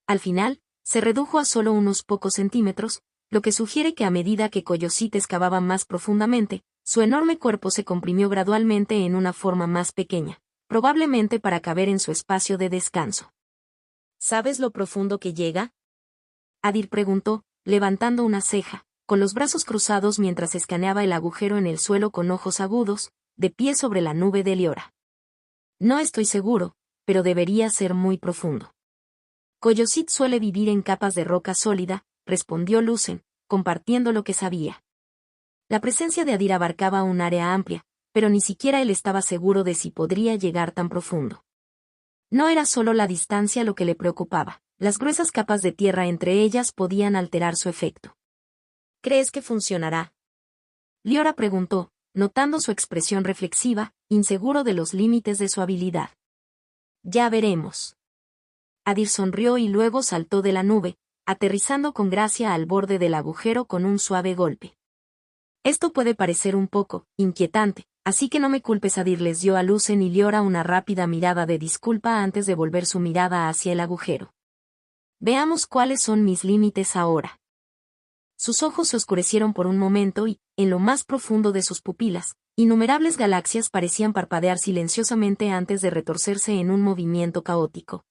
Al final, se redujo a solo unos pocos centímetros, lo que sugiere que a medida que Coyosit excavaba más profundamente, su enorme cuerpo se comprimió gradualmente en una forma más pequeña, probablemente para caber en su espacio de descanso. ¿Sabes lo profundo que llega? Adir preguntó, levantando una ceja, con los brazos cruzados mientras escaneaba el agujero en el suelo con ojos agudos, de pie sobre la nube de Liora. No estoy seguro, pero debería ser muy profundo. Coyosit suele vivir en capas de roca sólida, respondió Lucen, compartiendo lo que sabía. La presencia de Adir abarcaba un área amplia, pero ni siquiera él estaba seguro de si podría llegar tan profundo. No era solo la distancia lo que le preocupaba, las gruesas capas de tierra entre ellas podían alterar su efecto. ¿Crees que funcionará? Liora preguntó, notando su expresión reflexiva, inseguro de los límites de su habilidad. Ya veremos. Adir sonrió y luego saltó de la nube, aterrizando con gracia al borde del agujero con un suave golpe. Esto puede parecer un poco inquietante, así que no me culpes. Adir les dio a Lucen y Liora una rápida mirada de disculpa antes de volver su mirada hacia el agujero. Veamos cuáles son mis límites ahora. Sus ojos se oscurecieron por un momento y, en lo más profundo de sus pupilas, innumerables galaxias parecían parpadear silenciosamente antes de retorcerse en un movimiento caótico.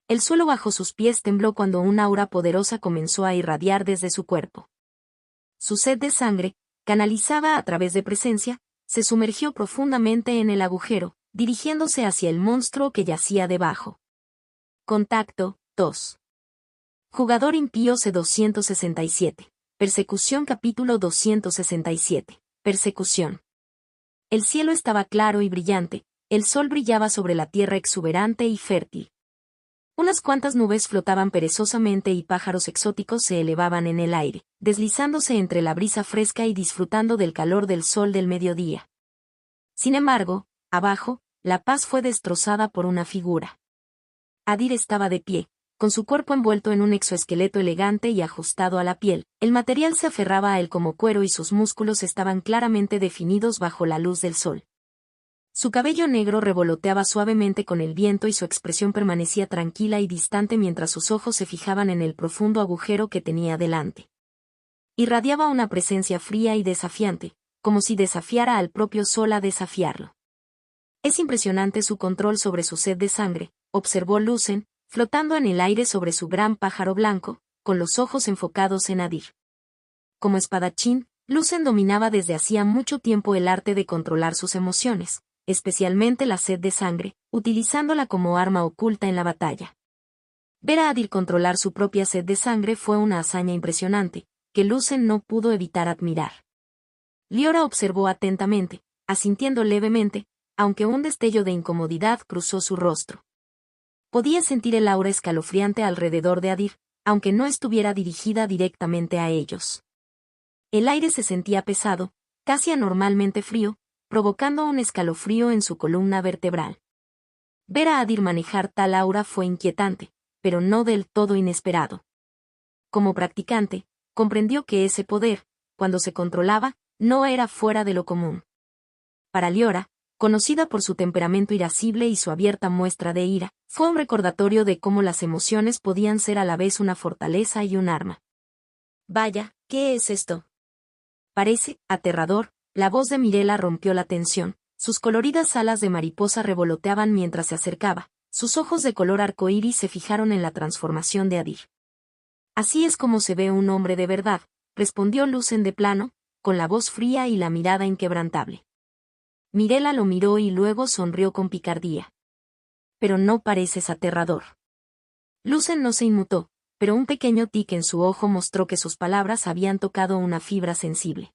El suelo bajo sus pies tembló cuando una aura poderosa comenzó a irradiar desde su cuerpo. Su sed de sangre, canalizada a través de presencia, se sumergió profundamente en el agujero, dirigiéndose hacia el monstruo que yacía debajo. Contacto 2. Jugador impío C267. Persecución capítulo 267. Persecución. El cielo estaba claro y brillante, el sol brillaba sobre la tierra exuberante y fértil. Unas cuantas nubes flotaban perezosamente y pájaros exóticos se elevaban en el aire, deslizándose entre la brisa fresca y disfrutando del calor del sol del mediodía. Sin embargo, abajo, la paz fue destrozada por una figura. Adir estaba de pie, con su cuerpo envuelto en un exoesqueleto elegante y ajustado a la piel, el material se aferraba a él como cuero y sus músculos estaban claramente definidos bajo la luz del sol. Su cabello negro revoloteaba suavemente con el viento y su expresión permanecía tranquila y distante mientras sus ojos se fijaban en el profundo agujero que tenía delante. Irradiaba una presencia fría y desafiante, como si desafiara al propio sol a desafiarlo. Es impresionante su control sobre su sed de sangre, observó Lucen, flotando en el aire sobre su gran pájaro blanco, con los ojos enfocados en Adir. Como espadachín, Lucen dominaba desde hacía mucho tiempo el arte de controlar sus emociones, especialmente la sed de sangre, utilizándola como arma oculta en la batalla. Ver a Adir controlar su propia sed de sangre fue una hazaña impresionante, que Lucen no pudo evitar admirar. Liora observó atentamente, asintiendo levemente, aunque un destello de incomodidad cruzó su rostro. Podía sentir el aura escalofriante alrededor de Adir, aunque no estuviera dirigida directamente a ellos. El aire se sentía pesado, casi anormalmente frío, provocando un escalofrío en su columna vertebral. Ver a Adir manejar tal aura fue inquietante, pero no del todo inesperado. Como practicante, comprendió que ese poder, cuando se controlaba, no era fuera de lo común. Para Liora, conocida por su temperamento irascible y su abierta muestra de ira, fue un recordatorio de cómo las emociones podían ser a la vez una fortaleza y un arma. Vaya, ¿qué es esto? Parece aterrador. La voz de Mirela rompió la tensión, sus coloridas alas de mariposa revoloteaban mientras se acercaba, sus ojos de color arcoíris se fijaron en la transformación de Adir. Así es como se ve un hombre de verdad, respondió Lucen de plano, con la voz fría y la mirada inquebrantable. Mirela lo miró y luego sonrió con picardía. Pero no pareces aterrador. Lucen no se inmutó, pero un pequeño tic en su ojo mostró que sus palabras habían tocado una fibra sensible.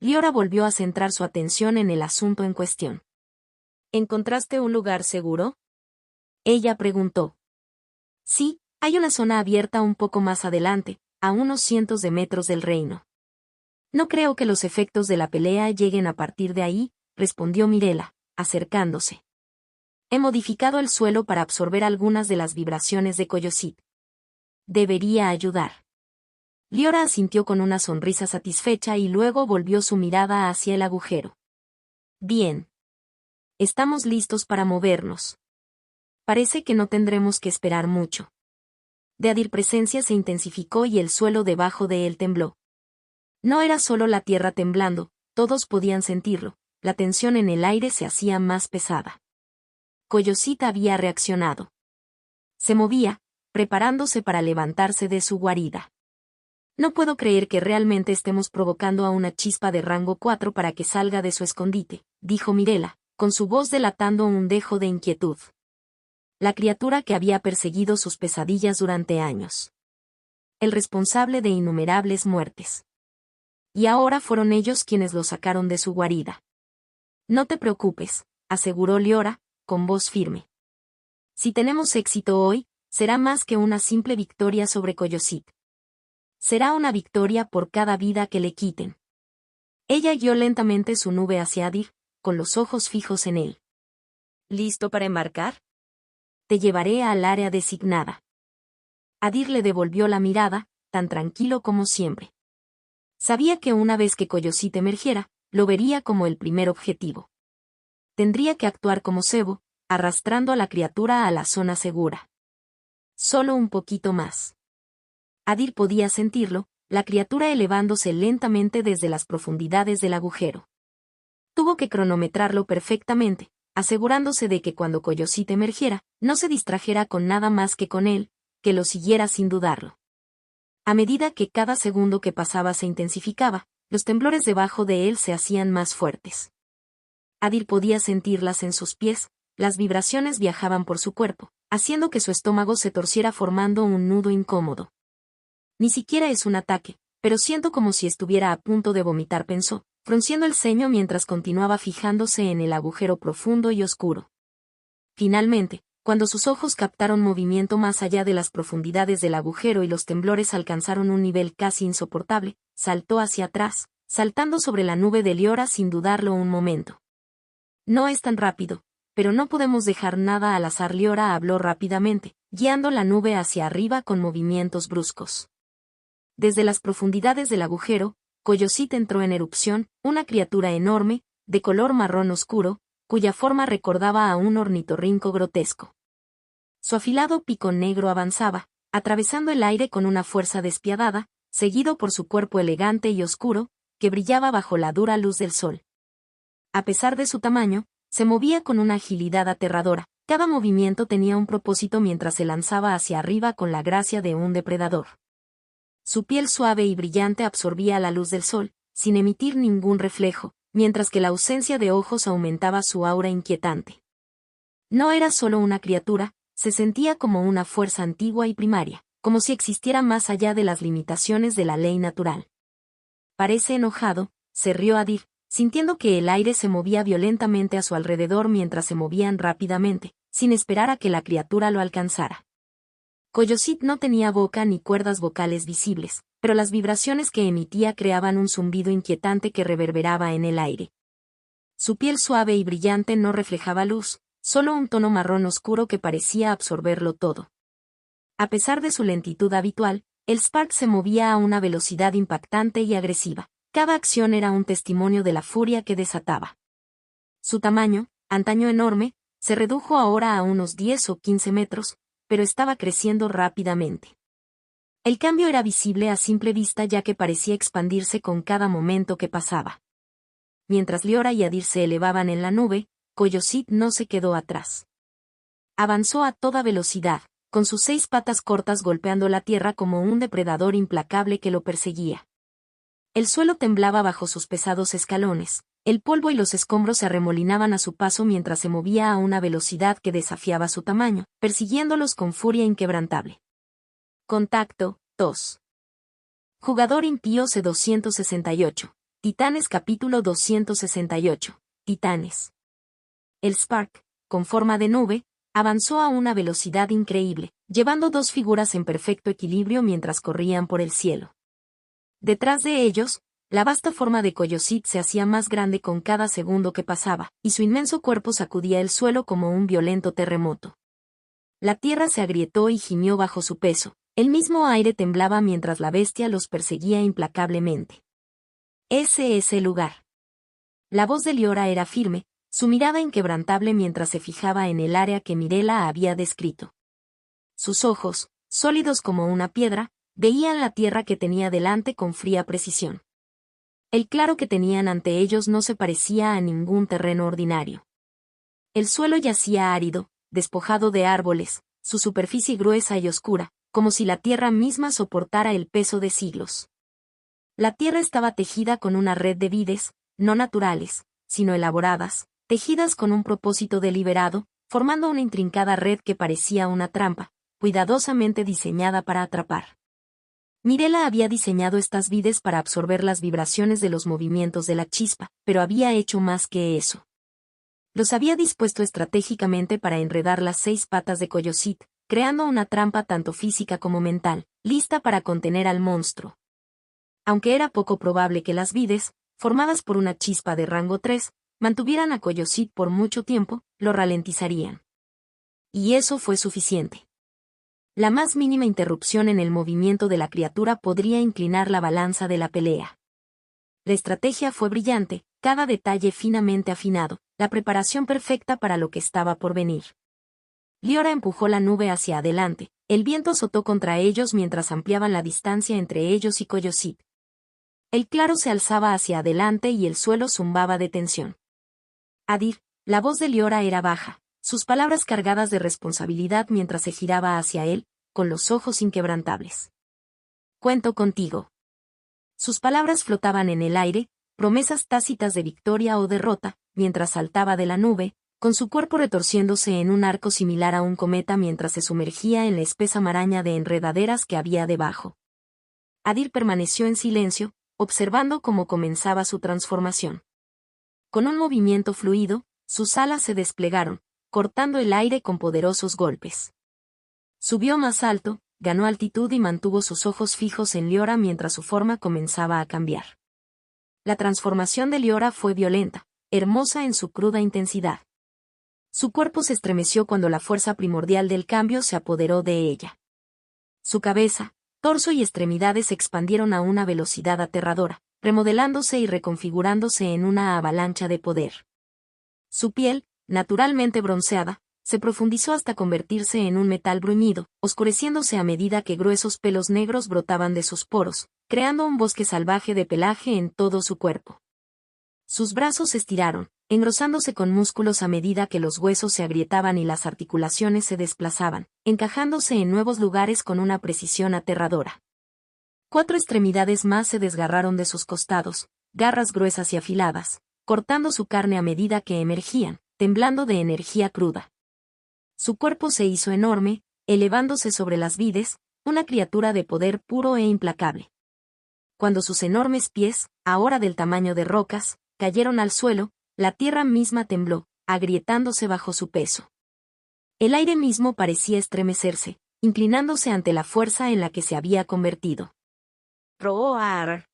Liora volvió a centrar su atención en el asunto en cuestión. ¿Encontraste un lugar seguro? Ella preguntó. Sí, hay una zona abierta un poco más adelante, a unos cientos de metros del reino. No creo que los efectos de la pelea lleguen a partir de ahí, respondió Mirela, acercándose. He modificado el suelo para absorber algunas de las vibraciones de Coyosit. Debería ayudar. Liora asintió con una sonrisa satisfecha y luego volvió su mirada hacia el agujero. Bien. Estamos listos para movernos. Parece que no tendremos que esperar mucho. De Adir presencia se intensificó y el suelo debajo de él tembló. No era solo la tierra temblando, todos podían sentirlo, la tensión en el aire se hacía más pesada. Coyosit había reaccionado. Se movía, preparándose para levantarse de su guarida. No puedo creer que realmente estemos provocando a una chispa de rango 4 para que salga de su escondite, dijo Mirela, con su voz delatando un dejo de inquietud. La criatura que había perseguido sus pesadillas durante años. El responsable de innumerables muertes. Y ahora fueron ellos quienes lo sacaron de su guarida. No te preocupes, aseguró Liora, con voz firme. Si tenemos éxito hoy, será más que una simple victoria sobre Coyosit. Será una victoria por cada vida que le quiten. Ella guió lentamente su nube hacia Adir, con los ojos fijos en él. ¿Listo para embarcar? Te llevaré al área designada. Adir le devolvió la mirada, tan tranquilo como siempre. Sabía que una vez que Coyosit emergiera, lo vería como el primer objetivo. Tendría que actuar como cebo, arrastrando a la criatura a la zona segura. Solo un poquito más. Adir podía sentirlo, la criatura elevándose lentamente desde las profundidades del agujero. Tuvo que cronometrarlo perfectamente, asegurándose de que cuando Coyosit emergiera, no se distrajera con nada más que con él, que lo siguiera sin dudarlo. A medida que cada segundo que pasaba se intensificaba, los temblores debajo de él se hacían más fuertes. Adir podía sentirlas en sus pies, las vibraciones viajaban por su cuerpo, haciendo que su estómago se torciera formando un nudo incómodo. Ni siquiera es un ataque, pero siento como si estuviera a punto de vomitar, pensó, frunciendo el ceño mientras continuaba fijándose en el agujero profundo y oscuro. Finalmente, cuando sus ojos captaron movimiento más allá de las profundidades del agujero y los temblores alcanzaron un nivel casi insoportable, saltó hacia atrás, saltando sobre la nube de Liora sin dudarlo un momento. No es tan rápido, pero no podemos dejar nada al azar. Liora habló rápidamente, guiando la nube hacia arriba con movimientos bruscos. Desde las profundidades del agujero, Coyosit entró en erupción, una criatura enorme, de color marrón oscuro, cuya forma recordaba a un ornitorrinco grotesco. Su afilado pico negro avanzaba, atravesando el aire con una fuerza despiadada, seguido por su cuerpo elegante y oscuro, que brillaba bajo la dura luz del sol. A pesar de su tamaño, se movía con una agilidad aterradora, cada movimiento tenía un propósito mientras se lanzaba hacia arriba con la gracia de un depredador. Su piel suave y brillante absorbía la luz del sol, sin emitir ningún reflejo, mientras que la ausencia de ojos aumentaba su aura inquietante. No era solo una criatura, se sentía como una fuerza antigua y primaria, como si existiera más allá de las limitaciones de la ley natural. Parece enojado, se rió Adir, sintiendo que el aire se movía violentamente a su alrededor mientras se movían rápidamente, sin esperar a que la criatura lo alcanzara. Coyosit no tenía boca ni cuerdas vocales visibles, pero las vibraciones que emitía creaban un zumbido inquietante que reverberaba en el aire. Su piel suave y brillante no reflejaba luz, solo un tono marrón oscuro que parecía absorberlo todo. A pesar de su lentitud habitual, el Spark se movía a una velocidad impactante y agresiva. Cada acción era un testimonio de la furia que desataba. Su tamaño, antaño enorme, se redujo ahora a unos 10 o 15 metros, pero estaba creciendo rápidamente. El cambio era visible a simple vista ya que parecía expandirse con cada momento que pasaba. Mientras Liora y Adir se elevaban en la nube, Coyosit no se quedó atrás. Avanzó a toda velocidad, con sus 6 patas cortas golpeando la tierra como un depredador implacable que lo perseguía. El suelo temblaba bajo sus pesados escalones, el polvo y los escombros se arremolinaban a su paso mientras se movía a una velocidad que desafiaba su tamaño, persiguiéndolos con furia inquebrantable. Contacto, 2. Jugador impío C268. Titanes capítulo 268. Titanes. El Spark, con forma de nube, avanzó a una velocidad increíble, llevando 2 figuras en perfecto equilibrio mientras corrían por el cielo. Detrás de ellos, la vasta forma de Coyosit se hacía más grande con cada segundo que pasaba, y su inmenso cuerpo sacudía el suelo como un violento terremoto. La tierra se agrietó y gimió bajo su peso, el mismo aire temblaba mientras la bestia los perseguía implacablemente. Ese es el lugar. La voz de Liora era firme, su mirada inquebrantable mientras se fijaba en el área que Mirela había descrito. Sus ojos, sólidos como una piedra, veían la tierra que tenía delante con fría precisión. El claro que tenían ante ellos no se parecía a ningún terreno ordinario. El suelo yacía árido, despojado de árboles, su superficie gruesa y oscura, como si la tierra misma soportara el peso de siglos. La tierra estaba tejida con una red de vides, no naturales, sino elaboradas, tejidas con un propósito deliberado, formando una intrincada red que parecía una trampa, cuidadosamente diseñada para atrapar. Mirela había diseñado estas vides para absorber las vibraciones de los movimientos de la chispa, pero había hecho más que eso. Los había dispuesto estratégicamente para enredar las 6 patas de Coyosit, creando una trampa tanto física como mental, lista para contener al monstruo. Aunque era poco probable que las vides, formadas por una chispa de rango 3, mantuvieran a Coyosit por mucho tiempo, lo ralentizarían. Y eso fue suficiente. La más mínima interrupción en el movimiento de la criatura podría inclinar la balanza de la pelea. La estrategia fue brillante, cada detalle finamente afinado, la preparación perfecta para lo que estaba por venir. Liora empujó la nube hacia adelante, el viento azotó contra ellos mientras ampliaban la distancia entre ellos y Coyosit. El claro se alzaba hacia adelante y el suelo zumbaba de tensión. Adir, la voz de Liora era baja, sus palabras cargadas de responsabilidad mientras se giraba hacia él, con los ojos inquebrantables. Cuento contigo. Sus palabras flotaban en el aire, promesas tácitas de victoria o derrota, mientras saltaba de la nube, con su cuerpo retorciéndose en un arco similar a un cometa mientras se sumergía en la espesa maraña de enredaderas que había debajo. Adir permaneció en silencio, observando cómo comenzaba su transformación. Con un movimiento fluido, sus alas se desplegaron, cortando el aire con poderosos golpes. Subió más alto, ganó altitud y mantuvo sus ojos fijos en Liora mientras su forma comenzaba a cambiar. La transformación de Liora fue violenta, hermosa en su cruda intensidad. Su cuerpo se estremeció cuando la fuerza primordial del cambio se apoderó de ella. Su cabeza, torso y extremidades se expandieron a una velocidad aterradora, remodelándose y reconfigurándose en una avalancha de poder. Su piel, naturalmente bronceada, se profundizó hasta convertirse en un metal bruñido, oscureciéndose a medida que gruesos pelos negros brotaban de sus poros, creando un bosque salvaje de pelaje en todo su cuerpo. Sus brazos se estiraron, engrosándose con músculos a medida que los huesos se agrietaban y las articulaciones se desplazaban, encajándose en nuevos lugares con una precisión aterradora. 4 extremidades más se desgarraron de sus costados, garras gruesas y afiladas, cortando su carne a medida que emergían, temblando de energía cruda. Su cuerpo se hizo enorme, elevándose sobre las vides, una criatura de poder puro e implacable. Cuando sus enormes pies, ahora del tamaño de rocas, cayeron al suelo, la tierra misma tembló, agrietándose bajo su peso. El aire mismo parecía estremecerse, inclinándose ante la fuerza en la que se había convertido. ¡Roar!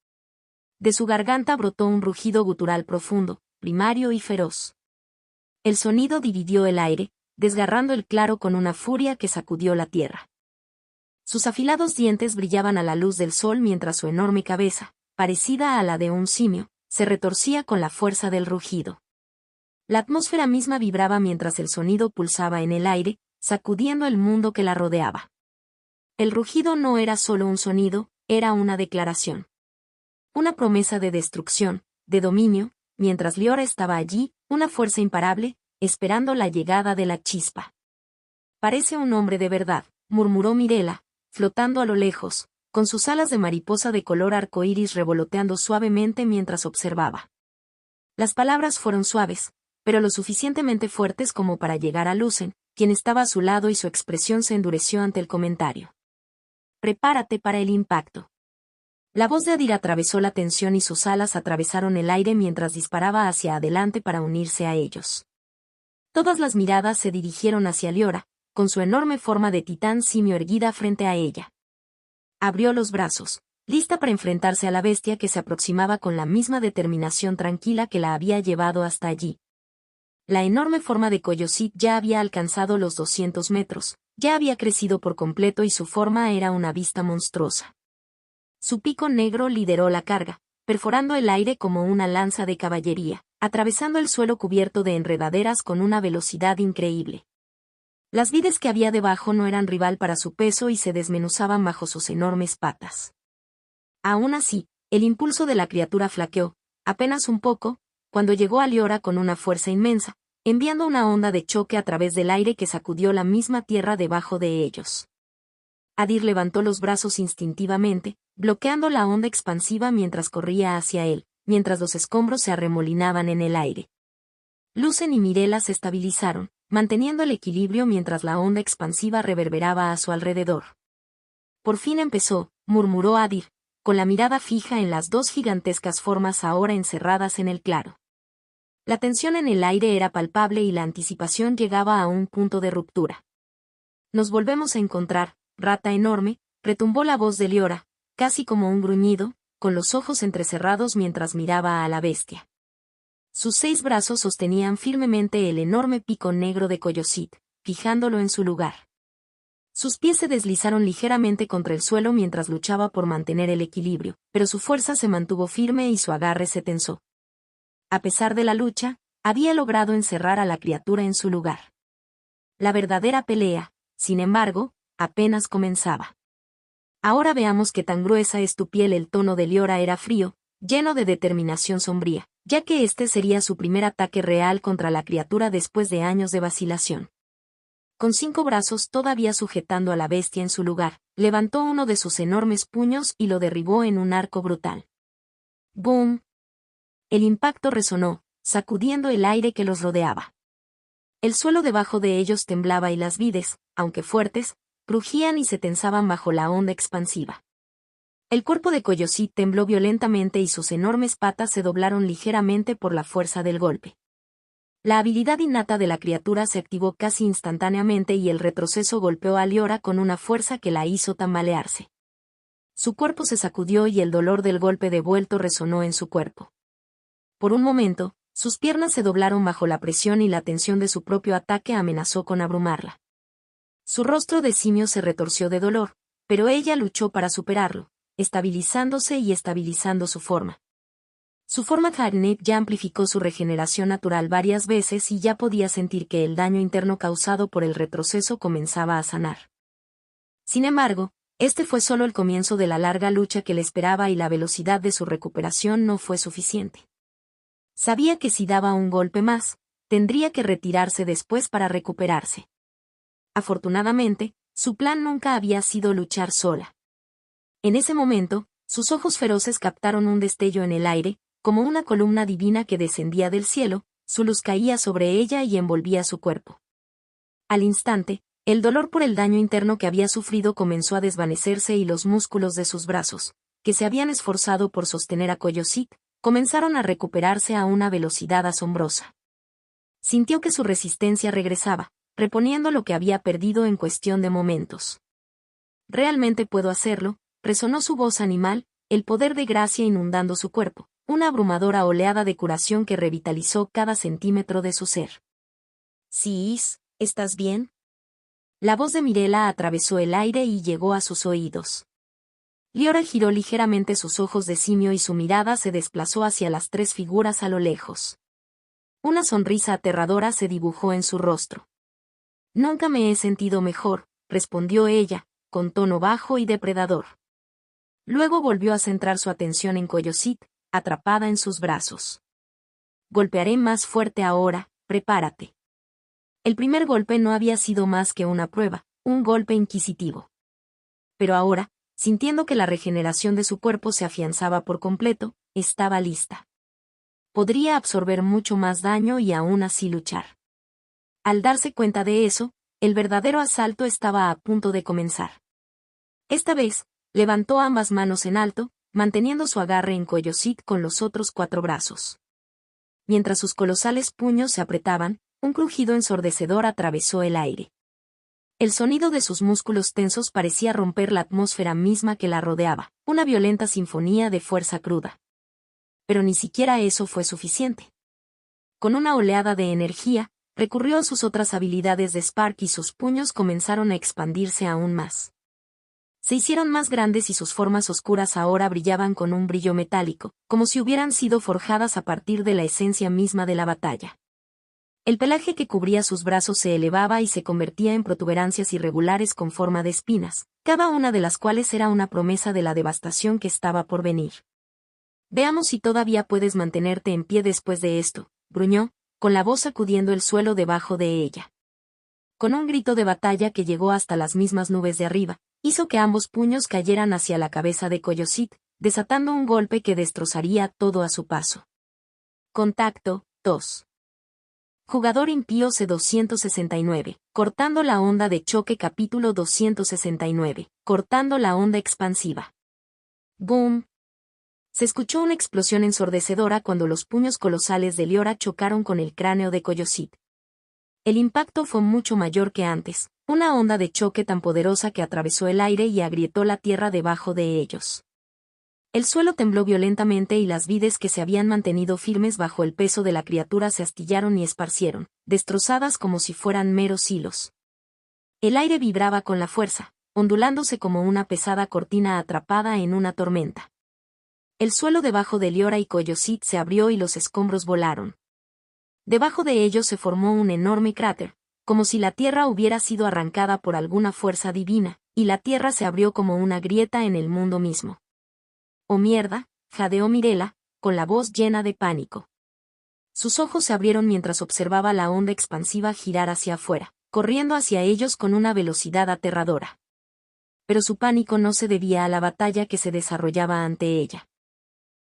De su garganta brotó un rugido gutural profundo, primario y feroz. El sonido dividió el aire, desgarrando el claro con una furia que sacudió la tierra. Sus afilados dientes brillaban a la luz del sol mientras su enorme cabeza, parecida a la de un simio, se retorcía con la fuerza del rugido. La atmósfera misma vibraba mientras el sonido pulsaba en el aire, sacudiendo el mundo que la rodeaba. El rugido no era solo un sonido, era una declaración. Una promesa de destrucción, de dominio, mientras Liora estaba allí, una fuerza imparable, esperando la llegada de la chispa. «Parece un hombre de verdad», murmuró Mirella, flotando a lo lejos, con sus alas de mariposa de color arcoíris revoloteando suavemente mientras observaba. Las palabras fueron suaves, pero lo suficientemente fuertes como para llegar a Lucen, quien estaba a su lado y su expresión se endureció ante el comentario. «Prepárate para el impacto». La voz de Adir atravesó la tensión y sus alas atravesaron el aire mientras disparaba hacia adelante para unirse a ellos. Todas las miradas se dirigieron hacia Liora, con su enorme forma de titán simio erguida frente a ella. Abrió los brazos, lista para enfrentarse a la bestia que se aproximaba con la misma determinación tranquila que la había llevado hasta allí. La enorme forma de Coyosit ya había alcanzado los 200 metros, ya había crecido por completo y su forma era una vista monstruosa. Su pico negro lideró la carga, perforando el aire como una lanza de caballería, atravesando el suelo cubierto de enredaderas con una velocidad increíble. Las vides que había debajo no eran rival para su peso y se desmenuzaban bajo sus enormes patas. Aún así, el impulso de la criatura flaqueó, apenas un poco, cuando llegó a Liora con una fuerza inmensa, enviando una onda de choque a través del aire que sacudió la misma tierra debajo de ellos. Adir levantó los brazos instintivamente, bloqueando la onda expansiva mientras corría hacia él, mientras los escombros se arremolinaban en el aire. Lucen y Mirella se estabilizaron, manteniendo el equilibrio mientras la onda expansiva reverberaba a su alrededor. Por fin empezó, murmuró Adir, con la mirada fija en las dos gigantescas formas ahora encerradas en el claro. La tensión en el aire era palpable y la anticipación llegaba a un punto de ruptura. «Nos volvemos a encontrar, rata enorme», retumbó la voz de Liora, casi como un gruñido, con los ojos entrecerrados mientras miraba a la bestia. Sus 6 brazos sostenían firmemente el enorme pico negro de Coyosit, fijándolo en su lugar. Sus pies se deslizaron ligeramente contra el suelo mientras luchaba por mantener el equilibrio, pero su fuerza se mantuvo firme y su agarre se tensó. A pesar de la lucha, había logrado encerrar a la criatura en su lugar. La verdadera pelea, sin embargo, apenas comenzaba. «Ahora veamos qué tan gruesa es tu piel». El tono de Liora era frío, lleno de determinación sombría, ya que este sería su primer ataque real contra la criatura después de años de vacilación. Con 5 brazos todavía sujetando a la bestia en su lugar, levantó uno de sus enormes puños y lo derribó en un arco brutal. ¡Boom! El impacto resonó, sacudiendo el aire que los rodeaba. El suelo debajo de ellos temblaba y las vides, aunque fuertes, crujían y se tensaban bajo la onda expansiva. El cuerpo de Coyosit tembló violentamente y sus enormes patas se doblaron ligeramente por la fuerza del golpe. La habilidad innata de la criatura se activó casi instantáneamente y el retroceso golpeó a Liora con una fuerza que la hizo tambalearse. Su cuerpo se sacudió y el dolor del golpe devuelto resonó en su cuerpo. Por un momento, sus piernas se doblaron bajo la presión y la tensión de su propio ataque amenazó con abrumarla. Su rostro de simio se retorció de dolor, pero ella luchó para superarlo, estabilizándose y estabilizando su forma. Su forma Harnett ya amplificó su regeneración natural varias veces y ya podía sentir que el daño interno causado por el retroceso comenzaba a sanar. Sin embargo, este fue solo el comienzo de la larga lucha que le esperaba y la velocidad de su recuperación no fue suficiente. Sabía que si daba un golpe más, tendría que retirarse después para recuperarse. Afortunadamente, su plan nunca había sido luchar sola. En ese momento, sus ojos feroces captaron un destello en el aire, como una columna divina que descendía del cielo, su luz caía sobre ella y envolvía su cuerpo. Al instante, El dolor por el daño interno que había sufrido comenzó a desvanecerse y los músculos de sus brazos, que se habían esforzado por sostener a Koyosit, comenzaron a recuperarse a una velocidad asombrosa. Sintió que su resistencia regresaba, reponiendo lo que había perdido en cuestión de momentos. «Realmente puedo hacerlo», resonó su voz animal, el poder de gracia inundando su cuerpo, una abrumadora oleada de curación que revitalizó cada centímetro de su ser. «Sis, ¿estás bien?». La voz de Mirela atravesó el aire y llegó a sus oídos. Liora giró ligeramente sus ojos de simio y su mirada se desplazó hacia las tres figuras a lo lejos. Una sonrisa aterradora se dibujó en su rostro. «Nunca me he sentido mejor», respondió ella, con tono bajo y depredador. Luego volvió a centrar su atención en Koyosit, atrapada en sus brazos. «Golpearé más fuerte ahora, prepárate». El primer golpe no había sido más que una prueba, un golpe inquisitivo. Pero ahora, sintiendo que la regeneración de su cuerpo se afianzaba por completo, estaba lista. Podría absorber mucho más daño y aún así luchar. Al darse cuenta de eso, el verdadero asalto estaba a punto de comenzar. Esta vez, levantó ambas manos en alto, manteniendo su agarre en Koyosit con los otros 4 brazos. Mientras sus colosales puños se apretaban, un crujido ensordecedor atravesó el aire. El sonido de sus músculos tensos parecía romper la atmósfera misma que la rodeaba, una violenta sinfonía de fuerza cruda. Pero ni siquiera eso fue suficiente. Con una oleada de energía, recurrió a sus otras habilidades de Spark y sus puños comenzaron a expandirse aún más. Se hicieron más grandes y sus formas oscuras ahora brillaban con un brillo metálico, como si hubieran sido forjadas a partir de la esencia misma de la batalla. El pelaje que cubría sus brazos se elevaba y se convertía en protuberancias irregulares con forma de espinas, cada una de las cuales era una promesa de la devastación que estaba por venir. «Veamos si todavía puedes mantenerte en pie después de esto», gruñó, con la voz sacudiendo el suelo debajo de ella. Con un grito de batalla que llegó hasta las mismas nubes de arriba, hizo que ambos puños cayeran hacia la cabeza de Koyosit, desatando un golpe que destrozaría todo a su paso. Contacto 2. Jugador impío C269, cortando la onda de choque capítulo 269, cortando la onda expansiva. ¡Boom! Se escuchó una explosión ensordecedora cuando los puños colosales de Liora chocaron con el cráneo de Koyosit. El impacto fue mucho mayor que antes, una onda de choque tan poderosa que atravesó el aire y agrietó la tierra debajo de ellos. El suelo tembló violentamente y las vides que se habían mantenido firmes bajo el peso de la criatura se astillaron y esparcieron, destrozadas como si fueran meros hilos. El aire vibraba con la fuerza, ondulándose como una pesada cortina atrapada en una tormenta. El suelo debajo de Liora y Koyosit se abrió y los escombros volaron. Debajo de ellos se formó un enorme cráter, como si la tierra hubiera sido arrancada por alguna fuerza divina, y la tierra se abrió como una grieta en el mundo mismo. «¡Oh mierda!», jadeó Mirela, con la voz llena de pánico. Sus ojos se abrieron mientras observaba la onda expansiva girar hacia afuera, corriendo hacia ellos con una velocidad aterradora. Pero su pánico no se debía a la batalla que se desarrollaba ante ella.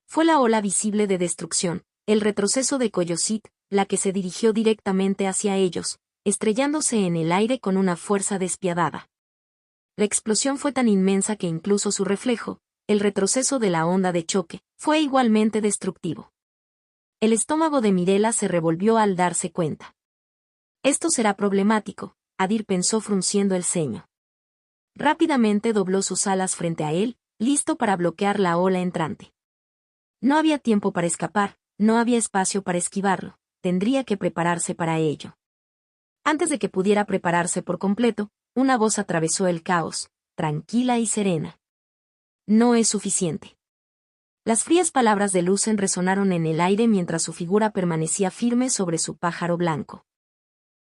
Fue la ola visible de destrucción, el retroceso de Koyosit, la que se dirigió directamente hacia ellos, estrellándose en el aire con una fuerza despiadada. La explosión fue tan inmensa que incluso su reflejo, el retroceso de la onda de choque, fue igualmente destructivo. El estómago de Mirela se revolvió al darse cuenta. «Esto será problemático», Adir pensó frunciendo el ceño. Rápidamente dobló sus alas frente a él, listo para bloquear la ola entrante. No había tiempo para escapar, no había espacio para esquivarlo, tendría que prepararse para ello. Antes de que pudiera prepararse por completo, una voz atravesó el caos, tranquila y serena. «No es suficiente». Las frías palabras de Lucen resonaron en el aire mientras su figura permanecía firme sobre su pájaro blanco.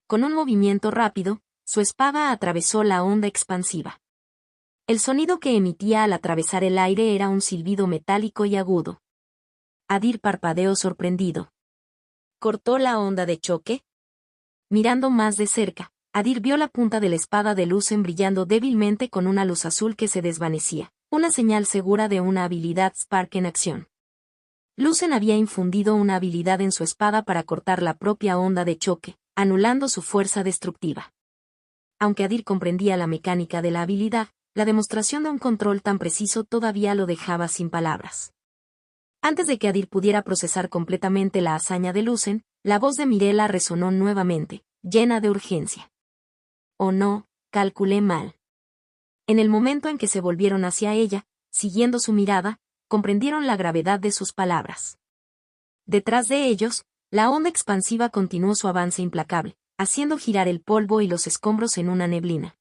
Con un movimiento rápido, su espada atravesó la onda expansiva. El sonido que emitía al atravesar el aire era un silbido metálico y agudo. Adir parpadeó sorprendido. ¿Cortó la onda de choque? Mirando más de cerca, Adir vio la punta de la espada de Lucen brillando débilmente con una luz azul que se desvanecía, una señal segura de una habilidad Spark en acción. Lucen había infundido una habilidad en su espada para cortar la propia onda de choque, anulando su fuerza destructiva. Aunque Adir comprendía la mecánica de la habilidad, la demostración de un control tan preciso todavía lo dejaba sin palabras. Antes de que Adir pudiera procesar completamente la hazaña de Lucen, la voz de Mirella resonó nuevamente, llena de urgencia. «Oh no, calculé mal». En el momento en que se volvieron hacia ella, siguiendo su mirada, comprendieron la gravedad de sus palabras. Detrás de ellos, la onda expansiva continuó su avance implacable, haciendo girar el polvo y los escombros en una neblina.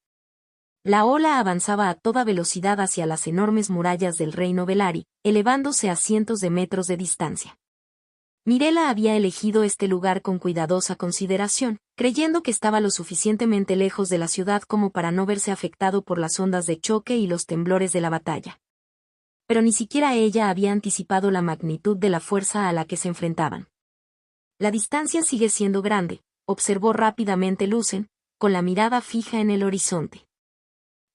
La ola avanzaba a toda velocidad hacia las enormes murallas del reino Velari, elevándose a cientos de metros de distancia. Mirella había elegido este lugar con cuidadosa consideración, creyendo que estaba lo suficientemente lejos de la ciudad como para no verse afectado por las ondas de choque y los temblores de la batalla. Pero ni siquiera ella había anticipado la magnitud de la fuerza a la que se enfrentaban. «La distancia sigue siendo grande», observó rápidamente Lucen, con la mirada fija en el horizonte.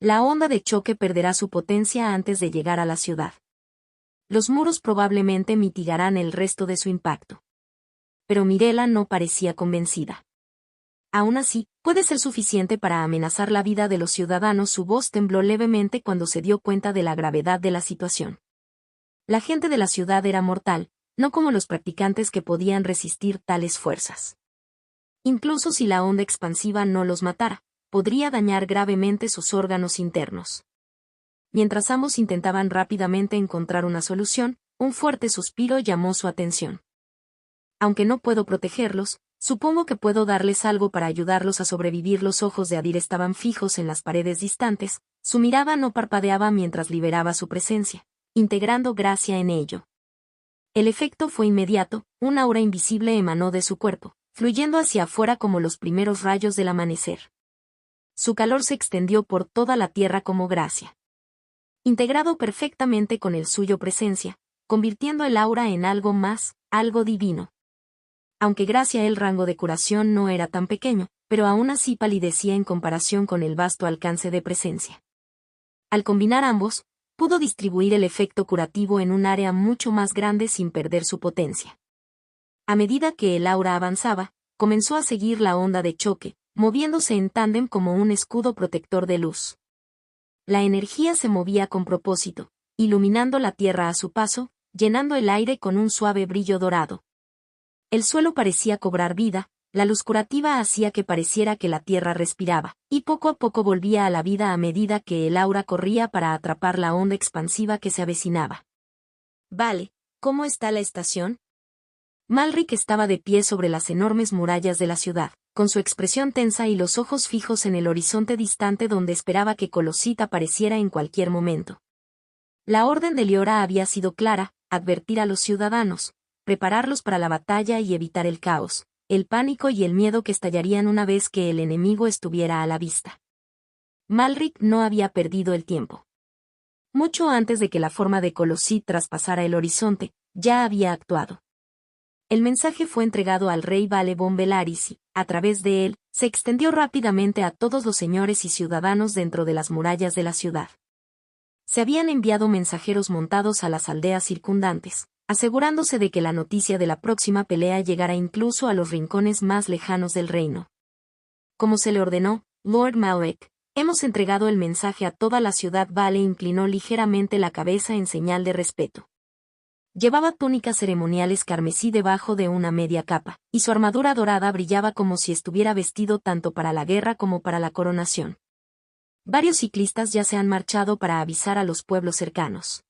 «La onda de choque perderá su potencia antes de llegar a la ciudad. Los muros probablemente mitigarán el resto de su impacto». Pero Mirella no parecía convencida. «Aún así, puede ser suficiente para amenazar la vida de los ciudadanos». Su voz tembló levemente cuando se dio cuenta de la gravedad de la situación. La gente de la ciudad era mortal, no como los practicantes que podían resistir tales fuerzas. Incluso si la onda expansiva no los matara, podría dañar gravemente sus órganos internos. Mientras ambos intentaban rápidamente encontrar una solución, un fuerte suspiro llamó su atención. «Aunque no puedo protegerlos, supongo que puedo darles algo para ayudarlos a sobrevivir». Los ojos de Adir estaban fijos en las paredes distantes, su mirada no parpadeaba mientras liberaba su presencia, integrando gracia en ello. El efecto fue inmediato, un aura invisible emanó de su cuerpo, fluyendo hacia afuera como los primeros rayos del amanecer. Su calor se extendió por toda la tierra como gracia. Integrado perfectamente con el suyo presencia, convirtiendo el aura en algo más, algo divino. Aunque gracia el rango de curación no era tan pequeño, pero aún así palidecía en comparación con el vasto alcance de presencia. Al combinar ambos, pudo distribuir el efecto curativo en un área mucho más grande sin perder su potencia. A medida que el aura avanzaba, comenzó a seguir la onda de choque, moviéndose en tándem como un escudo protector de luz. La energía se movía con propósito, iluminando la tierra a su paso, llenando el aire con un suave brillo dorado. El suelo parecía cobrar vida, la luz curativa hacía que pareciera que la tierra respiraba, y poco a poco volvía a la vida a medida que el aura corría para atrapar la onda expansiva que se avecinaba. «Vale, ¿cómo está la estación?». Malric estaba de pie sobre las enormes murallas de la ciudad, con su expresión tensa y los ojos fijos en el horizonte distante donde esperaba que Colosit apareciera en cualquier momento. La orden de Liora había sido clara: advertir a los ciudadanos, prepararlos para la batalla y evitar el caos, el pánico y el miedo que estallarían una vez que el enemigo estuviera a la vista. Malric no había perdido el tiempo. Mucho antes de que la forma de Colosit traspasara el horizonte, ya había actuado. El mensaje fue entregado al rey Vale Bon Velaris y, a través de él, se extendió rápidamente a todos los señores y ciudadanos dentro de las murallas de la ciudad. Se habían enviado mensajeros montados a las aldeas circundantes, asegurándose de que la noticia de la próxima pelea llegara incluso a los rincones más lejanos del reino. Como se le ordenó, Lord Malbec, hemos entregado el mensaje a toda la ciudad. Vale inclinó ligeramente la cabeza en señal de respeto. Llevaba túnicas ceremoniales carmesí debajo de una media capa, y su armadura dorada brillaba como si estuviera vestido tanto para la guerra como para la coronación. Varios ciclistas ya se han marchado para avisar a los pueblos cercanos.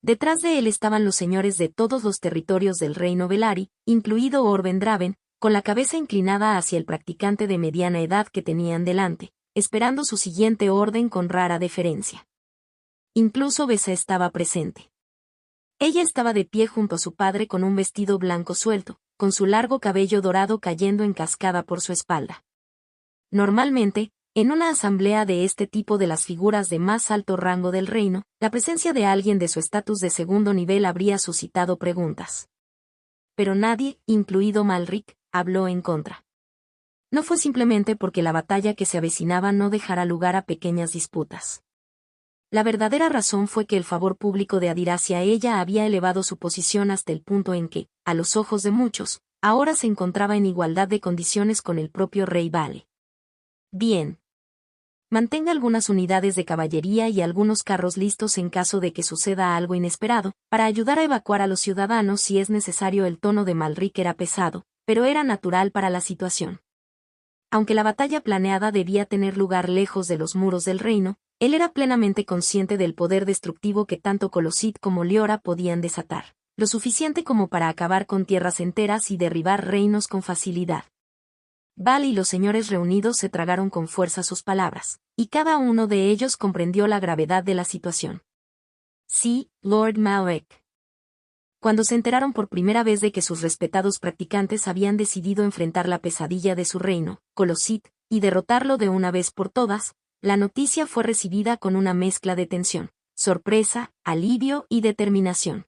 Detrás de él estaban los señores de todos los territorios del reino Velari, incluido Orben Draven, con la cabeza inclinada hacia el practicante de mediana edad que tenían delante, esperando su siguiente orden con rara deferencia. Incluso Besa estaba presente. Ella estaba de pie junto a su padre con un vestido blanco suelto, con su largo cabello dorado cayendo en cascada por su espalda. Normalmente, en una asamblea de este tipo de las figuras de más alto rango del reino, la presencia de alguien de su estatus de segundo nivel habría suscitado preguntas. Pero nadie, incluido Malric, habló en contra. No fue simplemente porque la batalla que se avecinaba no dejara lugar a pequeñas disputas. La verdadera razón fue que el favor público de Adir hacia ella había elevado su posición hasta el punto en que, a los ojos de muchos, ahora se encontraba en igualdad de condiciones con el propio rey Vale. Bien. Mantenga algunas unidades de caballería y algunos carros listos en caso de que suceda algo inesperado, para ayudar a evacuar a los ciudadanos si es necesario. El tono de Malric era pesado, pero era natural para la situación. Aunque la batalla planeada debía tener lugar lejos de los muros del reino, él era plenamente consciente del poder destructivo que tanto Colosit como Liora podían desatar, lo suficiente como para acabar con tierras enteras y derribar reinos con facilidad. Val y los señores reunidos se tragaron con fuerza sus palabras, y cada uno de ellos comprendió la gravedad de la situación. Sí, Lord Malric. Cuando se enteraron por primera vez de que sus respetados practicantes habían decidido enfrentar la pesadilla de su reino, Colosit, y derrotarlo de una vez por todas, la noticia fue recibida con una mezcla de tensión, sorpresa, alivio y determinación.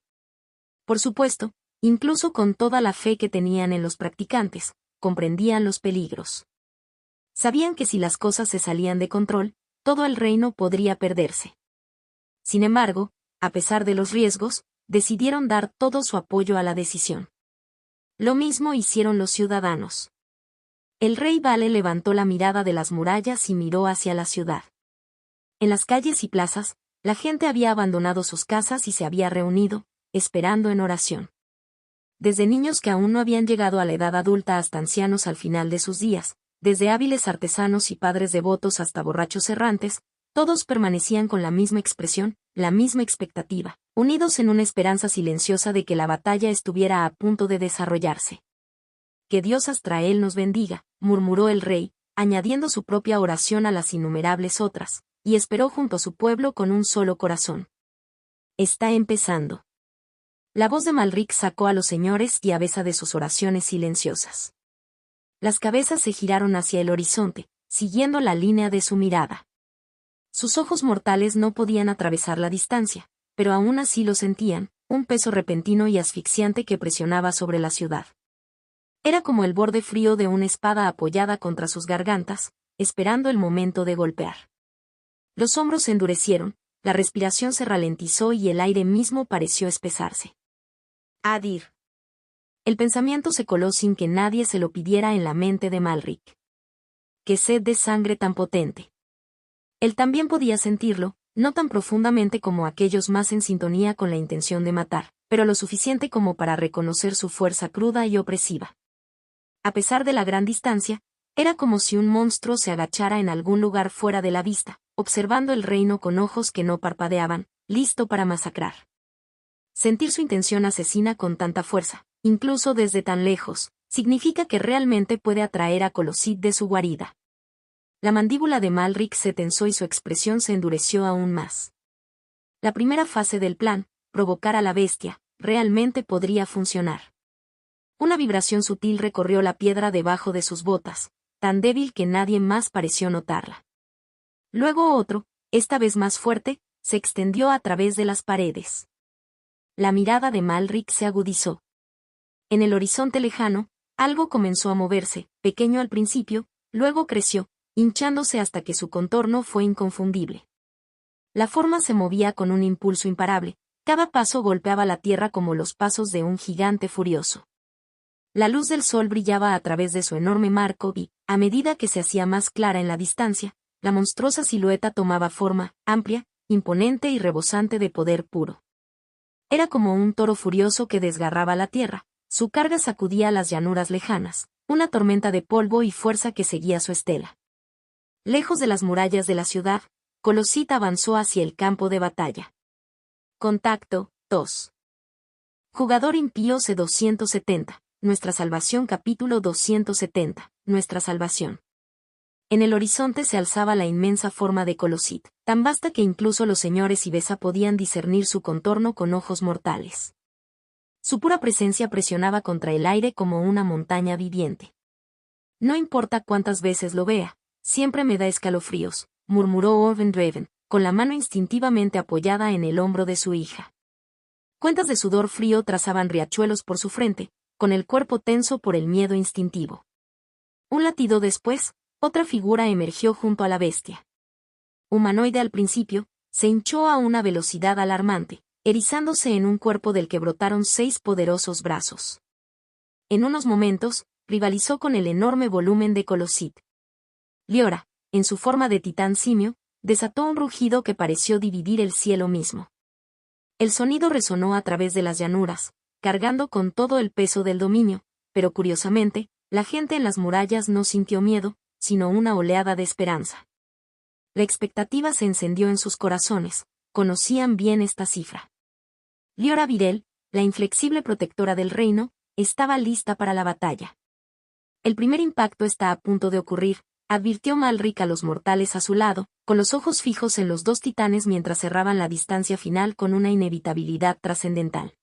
Por supuesto, incluso con toda la fe que tenían en los practicantes, comprendían los peligros. Sabían que si las cosas se salían de control, todo el reino podría perderse. Sin embargo, a pesar de los riesgos, decidieron dar todo su apoyo a la decisión. Lo mismo hicieron los ciudadanos. El rey Vale levantó la mirada de las murallas y miró hacia la ciudad. En las calles y plazas, la gente había abandonado sus casas y se había reunido, esperando en oración. Desde niños que aún no habían llegado a la edad adulta hasta ancianos al final de sus días, desde hábiles artesanos y padres devotos hasta borrachos errantes, todos permanecían con la misma expresión, la misma expectativa, unidos en una esperanza silenciosa de que la batalla estuviera a punto de desarrollarse. Que Dios Astrael nos bendiga, murmuró el rey, añadiendo su propia oración a las innumerables otras, y esperó junto a su pueblo con un solo corazón. Está empezando. La voz de Malric sacó a los señores y Avesa de sus oraciones silenciosas. Las cabezas se giraron hacia el horizonte, siguiendo la línea de su mirada. Sus ojos mortales no podían atravesar la distancia, pero aún así lo sentían, un peso repentino y asfixiante que presionaba sobre la ciudad. Era como el borde frío de una espada apoyada contra sus gargantas, esperando el momento de golpear. Los hombros se endurecieron, la respiración se ralentizó y el aire mismo pareció espesarse. Adir. El pensamiento se coló sin que nadie se lo pidiera en la mente de Malric. ¡Qué sed de sangre tan potente! Él también podía sentirlo, no tan profundamente como aquellos más en sintonía con la intención de matar, pero lo suficiente como para reconocer su fuerza cruda y opresiva. A pesar de la gran distancia, era como si un monstruo se agachara en algún lugar fuera de la vista, observando el reino con ojos que no parpadeaban, listo para masacrar. Sentir su intención asesina con tanta fuerza, incluso desde tan lejos, significa que realmente puede atraer a Colosit de su guarida. La mandíbula de Malric se tensó y su expresión se endureció aún más. La primera fase del plan, provocar a la bestia, realmente podría funcionar. Una vibración sutil recorrió la piedra debajo de sus botas, tan débil que nadie más pareció notarla. Luego otro, esta vez más fuerte, se extendió a través de las paredes. La mirada de Malric se agudizó. En el horizonte lejano, algo comenzó a moverse, pequeño al principio, luego creció, hinchándose hasta que su contorno fue inconfundible. La forma se movía con un impulso imparable, cada paso golpeaba la tierra como los pasos de un gigante furioso. La luz del sol brillaba a través de su enorme marco y, a medida que se hacía más clara en la distancia, la monstruosa silueta tomaba forma, amplia, imponente y rebosante de poder puro. Era como un toro furioso que desgarraba la tierra, su carga sacudía las llanuras lejanas, una tormenta de polvo y fuerza que seguía su estela. Lejos de las murallas de la ciudad, Colosit avanzó hacia el campo de batalla. Contacto, 2. Jugador impío C270, Nuestra Salvación capítulo 270, Nuestra Salvación. En el horizonte se alzaba la inmensa forma de Colosit, tan vasta que incluso los señores Ibesa podían discernir su contorno con ojos mortales. Su pura presencia presionaba contra el aire como una montaña viviente. No importa cuántas veces lo vea, siempre me da escalofríos, murmuró Orven Draven, con la mano instintivamente apoyada en el hombro de su hija. Cuentas de sudor frío trazaban riachuelos por su frente, con el cuerpo tenso por el miedo instintivo. Un latido después, otra figura emergió junto a la bestia. Humanoide al principio, se hinchó a una velocidad alarmante, erizándose en un cuerpo del que brotaron 6 poderosos brazos. En unos momentos, rivalizó con el enorme volumen de Colosit. Liora, en su forma de titán simio, desató un rugido que pareció dividir el cielo mismo. El sonido resonó a través de las llanuras, cargando con todo el peso del dominio, pero curiosamente, la gente en las murallas no sintió miedo, sino una oleada de esperanza. La expectativa se encendió en sus corazones, conocían bien esta cifra. Liora Virel, la inflexible protectora del reino, estaba lista para la batalla. El primer impacto está a punto de ocurrir, advirtió Malric a los mortales a su lado, con los ojos fijos en los dos titanes mientras cerraban la distancia final con una inevitabilidad trascendental.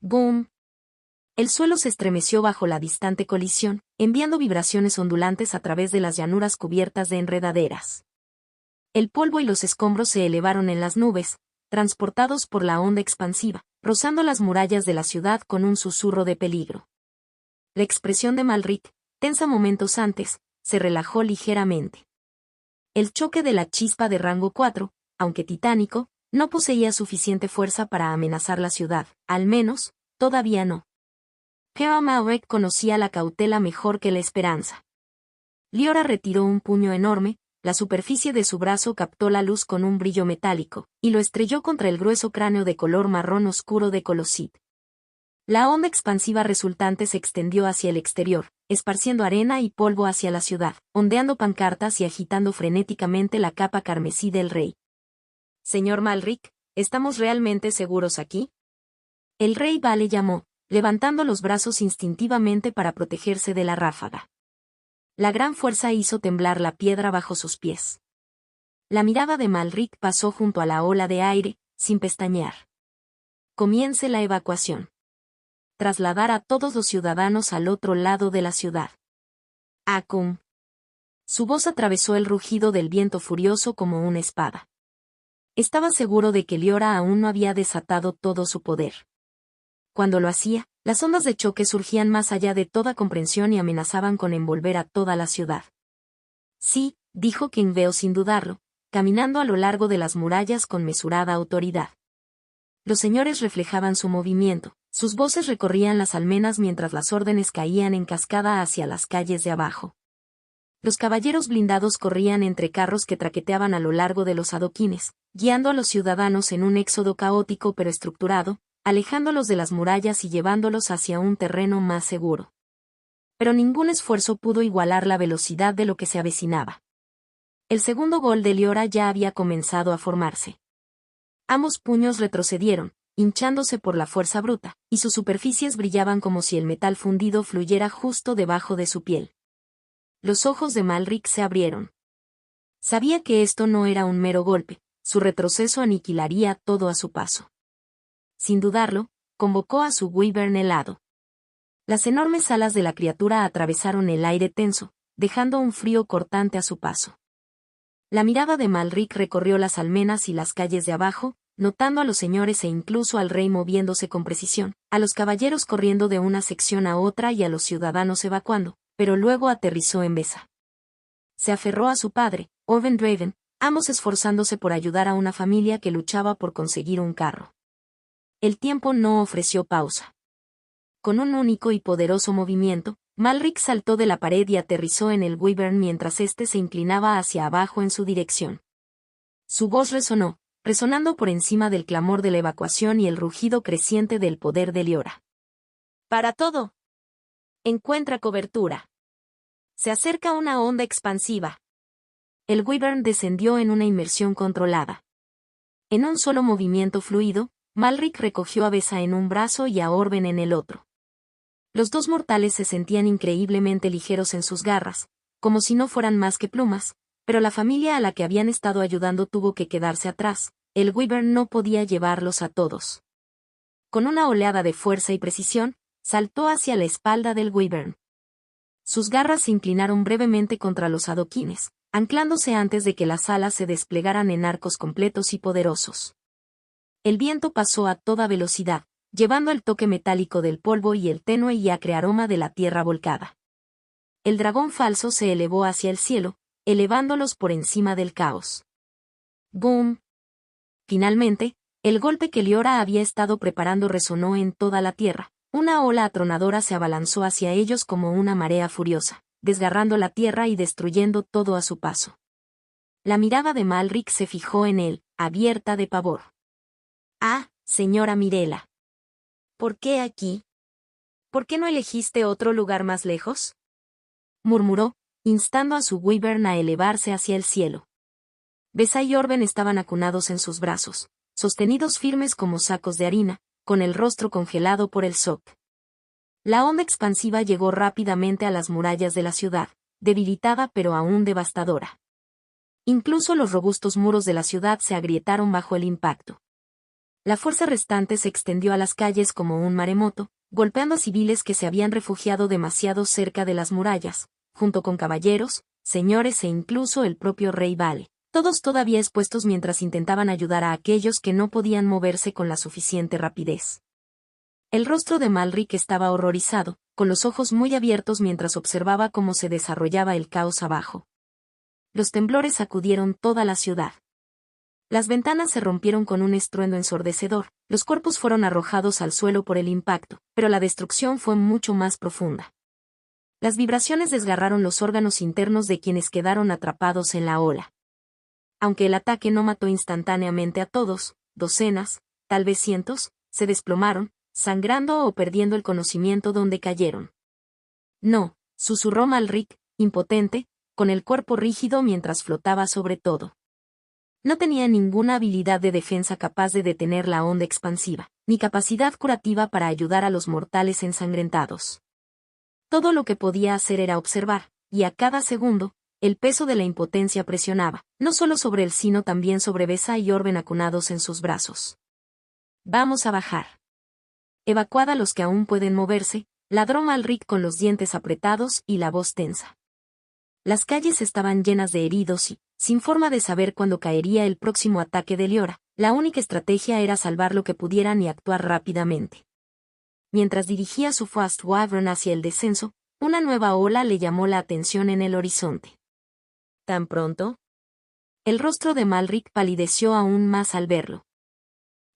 ¡Boom! El suelo se estremeció bajo la distante colisión, enviando vibraciones ondulantes a través de las llanuras cubiertas de enredaderas. El polvo y los escombros se elevaron en las nubes, transportados por la onda expansiva, rozando las murallas de la ciudad con un susurro de peligro. La expresión de Malric, tensa momentos antes, se relajó ligeramente. El choque de la chispa de rango 4, aunque titánico, no poseía suficiente fuerza para amenazar la ciudad, al menos, todavía no. Pero Malric conocía la cautela mejor que la esperanza. Liora retiró un puño enorme, la superficie de su brazo captó la luz con un brillo metálico, y lo estrelló contra el grueso cráneo de color marrón oscuro de Colosid. La onda expansiva resultante se extendió hacia el exterior, esparciendo arena y polvo hacia la ciudad, ondeando pancartas y agitando frenéticamente la capa carmesí del rey. «Señor Malric, ¿estamos realmente seguros aquí?» El rey Vale llamó, levantando los brazos instintivamente para protegerse de la ráfaga. La gran fuerza hizo temblar la piedra bajo sus pies. La mirada de Malric pasó junto a la ola de aire, sin pestañear. Comience la evacuación. Trasladar a todos los ciudadanos al otro lado de la ciudad. Acum. Su voz atravesó el rugido del viento furioso como una espada. Estaba seguro de que Liora aún no había desatado todo su poder. Cuando lo hacía, las ondas de choque surgían más allá de toda comprensión y amenazaban con envolver a toda la ciudad. Sí, dijo Kinveo sin dudarlo, caminando a lo largo de las murallas con mesurada autoridad. Los señores reflejaban su movimiento, sus voces recorrían las almenas mientras las órdenes caían en cascada hacia las calles de abajo. Los caballeros blindados corrían entre carros que traqueteaban a lo largo de los adoquines, guiando a los ciudadanos en un éxodo caótico pero estructurado, alejándolos de las murallas y llevándolos hacia un terreno más seguro. Pero ningún esfuerzo pudo igualar la velocidad de lo que se avecinaba. El segundo gol de Liora ya había comenzado a formarse. Ambos puños retrocedieron, hinchándose por la fuerza bruta, y sus superficies brillaban como si el metal fundido fluyera justo debajo de su piel. Los ojos de Malric se abrieron. Sabía que esto no era un mero golpe, su retroceso aniquilaría todo a su paso. Sin dudarlo, convocó a su wyvern helado. Las enormes alas de la criatura atravesaron el aire tenso, dejando un frío cortante a su paso. La mirada de Malric recorrió las almenas y las calles de abajo, notando a los señores e incluso al rey moviéndose con precisión, a los caballeros corriendo de una sección a otra y a los ciudadanos evacuando, pero luego aterrizó en Besa. Se aferró a su padre, Orven Draven, ambos esforzándose por ayudar a una familia que luchaba por conseguir un carro. El tiempo no ofreció pausa. Con un único y poderoso movimiento, Malric saltó de la pared y aterrizó en el wyvern mientras éste se inclinaba hacia abajo en su dirección. Su voz resonando por encima del clamor de la evacuación y el rugido creciente del poder de Liora. «Para todo. Encuentra cobertura. Se acerca una onda expansiva». El wyvern descendió en una inmersión controlada. En un solo movimiento fluido, Malric recogió a Besa en un brazo y a Orven en el otro. Los dos mortales se sentían increíblemente ligeros en sus garras, como si no fueran más que plumas, pero la familia a la que habían estado ayudando tuvo que quedarse atrás, el wyvern no podía llevarlos a todos. Con una oleada de fuerza y precisión, saltó hacia la espalda del wyvern. Sus garras se inclinaron brevemente contra los adoquines, anclándose antes de que las alas se desplegaran en arcos completos y poderosos. El viento pasó a toda velocidad, llevando el toque metálico del polvo y el tenue y acre aroma de la tierra volcada. El dragón falso se elevó hacia el cielo, elevándolos por encima del caos. ¡Boom! Finalmente, el golpe que Liora había estado preparando resonó en toda la tierra. Una ola atronadora se abalanzó hacia ellos como una marea furiosa, desgarrando la tierra y destruyendo todo a su paso. La mirada de Malric se fijó en él, abierta de pavor. «Ah, señora Mirella. ¿Por qué aquí? ¿Por qué no elegiste otro lugar más lejos?», murmuró, instando a su wyvern a elevarse hacia el cielo. Besa y Orben estaban acunados en sus brazos, sostenidos firmes como sacos de harina, con el rostro congelado por el shock. La onda expansiva llegó rápidamente a las murallas de la ciudad, debilitada pero aún devastadora. Incluso los robustos muros de la ciudad se agrietaron bajo el impacto. La fuerza restante se extendió a las calles como un maremoto, golpeando a civiles que se habían refugiado demasiado cerca de las murallas, junto con caballeros, señores e incluso el propio rey Vale, todos todavía expuestos mientras intentaban ayudar a aquellos que no podían moverse con la suficiente rapidez. El rostro de Malric estaba horrorizado, con los ojos muy abiertos mientras observaba cómo se desarrollaba el caos abajo. Los temblores sacudieron toda la ciudad. Las ventanas se rompieron con un estruendo ensordecedor, los cuerpos fueron arrojados al suelo por el impacto, pero la destrucción fue mucho más profunda. Las vibraciones desgarraron los órganos internos de quienes quedaron atrapados en la ola. Aunque el ataque no mató instantáneamente a todos, docenas, tal vez cientos, se desplomaron, sangrando o perdiendo el conocimiento donde cayeron. «No», susurró Malric, impotente, con el cuerpo rígido mientras flotaba sobre todo. No tenía ninguna habilidad de defensa capaz de detener la onda expansiva, ni capacidad curativa para ayudar a los mortales ensangrentados. Todo lo que podía hacer era observar, y a cada segundo, el peso de la impotencia presionaba, no solo sobre él sino también sobre Besa y Orben acunados en sus brazos. «Vamos a bajar». «Evacuad a los que aún pueden moverse», ladró Malric con los dientes apretados y la voz tensa. Las calles estaban llenas de heridos y, sin forma de saber cuándo caería el próximo ataque de Liora, la única estrategia era salvar lo que pudieran y actuar rápidamente. Mientras dirigía su Fast Wyvern hacia el descenso, una nueva ola le llamó la atención en el horizonte. ¿Tan pronto? El rostro de Malric palideció aún más al verlo.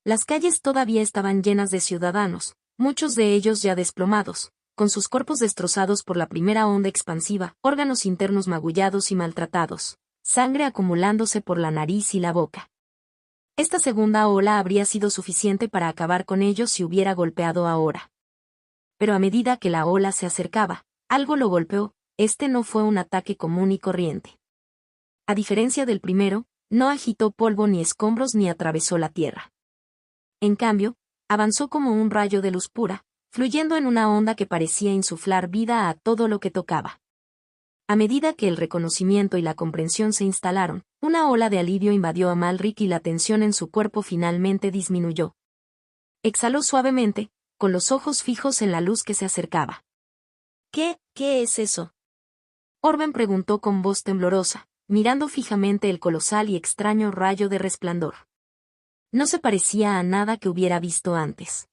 Las calles todavía estaban llenas de ciudadanos, muchos de ellos ya desplomados, con sus cuerpos destrozados por la primera onda expansiva, órganos internos magullados y maltratados, sangre acumulándose por la nariz y la boca. Esta segunda ola habría sido suficiente para acabar con ellos si hubiera golpeado ahora. Pero a medida que la ola se acercaba, algo lo golpeó. Este no fue un ataque común y corriente. A diferencia del primero, no agitó polvo ni escombros ni atravesó la tierra. En cambio, avanzó como un rayo de luz pura, fluyendo en una onda que parecía insuflar vida a todo lo que tocaba. A medida que el reconocimiento y la comprensión se instalaron, una ola de alivio invadió a Malric y la tensión en su cuerpo finalmente disminuyó. Exhaló suavemente, con los ojos fijos en la luz que se acercaba. ¿Qué es eso?, Orben preguntó con voz temblorosa, mirando fijamente el colosal y extraño rayo de resplandor. No se parecía a nada que hubiera visto antes.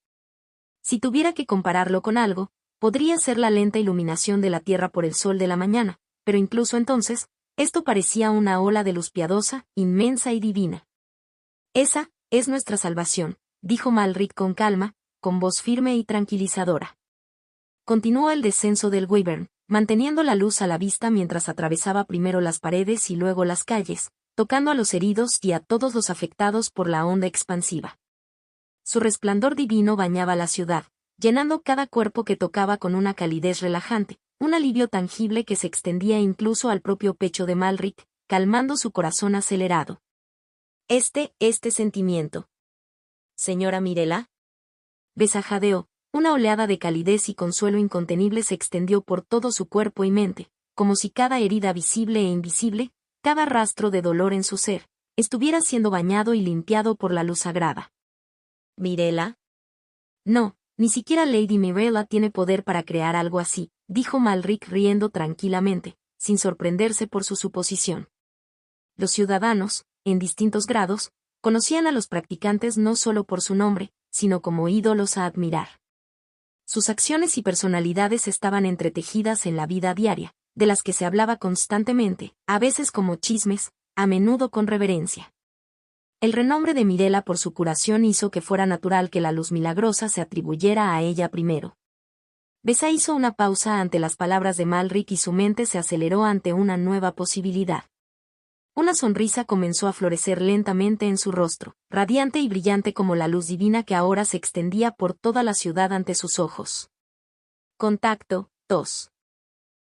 Si tuviera que compararlo con algo, podría ser la lenta iluminación de la Tierra por el sol de la mañana, pero incluso entonces, esto parecía una ola de luz piadosa, inmensa y divina. «Esa es nuestra salvación», dijo Malric con calma, con voz firme y tranquilizadora. Continuó el descenso del Wyvern, manteniendo la luz a la vista mientras atravesaba primero las paredes y luego las calles, tocando a los heridos y a todos los afectados por la onda expansiva. Su resplandor divino bañaba la ciudad, llenando cada cuerpo que tocaba con una calidez relajante, un alivio tangible que se extendía incluso al propio pecho de Malric, calmando su corazón acelerado. Este sentimiento. «Señora Mirella». Besa jadeó. Una oleada de calidez y consuelo incontenible se extendió por todo su cuerpo y mente, como si cada herida visible e invisible, cada rastro de dolor en su ser, estuviera siendo bañado y limpiado por la luz sagrada. «¿Mirella?» «No, ni siquiera Lady Mirella tiene poder para crear algo así», dijo Malric riendo tranquilamente, sin sorprenderse por su suposición. Los ciudadanos, en distintos grados, conocían a los practicantes no solo por su nombre, sino como ídolos a admirar. Sus acciones y personalidades estaban entretejidas en la vida diaria, de las que se hablaba constantemente, a veces como chismes, a menudo con reverencia. El renombre de Mirella por su curación hizo que fuera natural que la luz milagrosa se atribuyera a ella primero. Besa hizo una pausa ante las palabras de Malric y su mente se aceleró ante una nueva posibilidad. Una sonrisa comenzó a florecer lentamente en su rostro, radiante y brillante como la luz divina que ahora se extendía por toda la ciudad ante sus ojos. Contacto 2.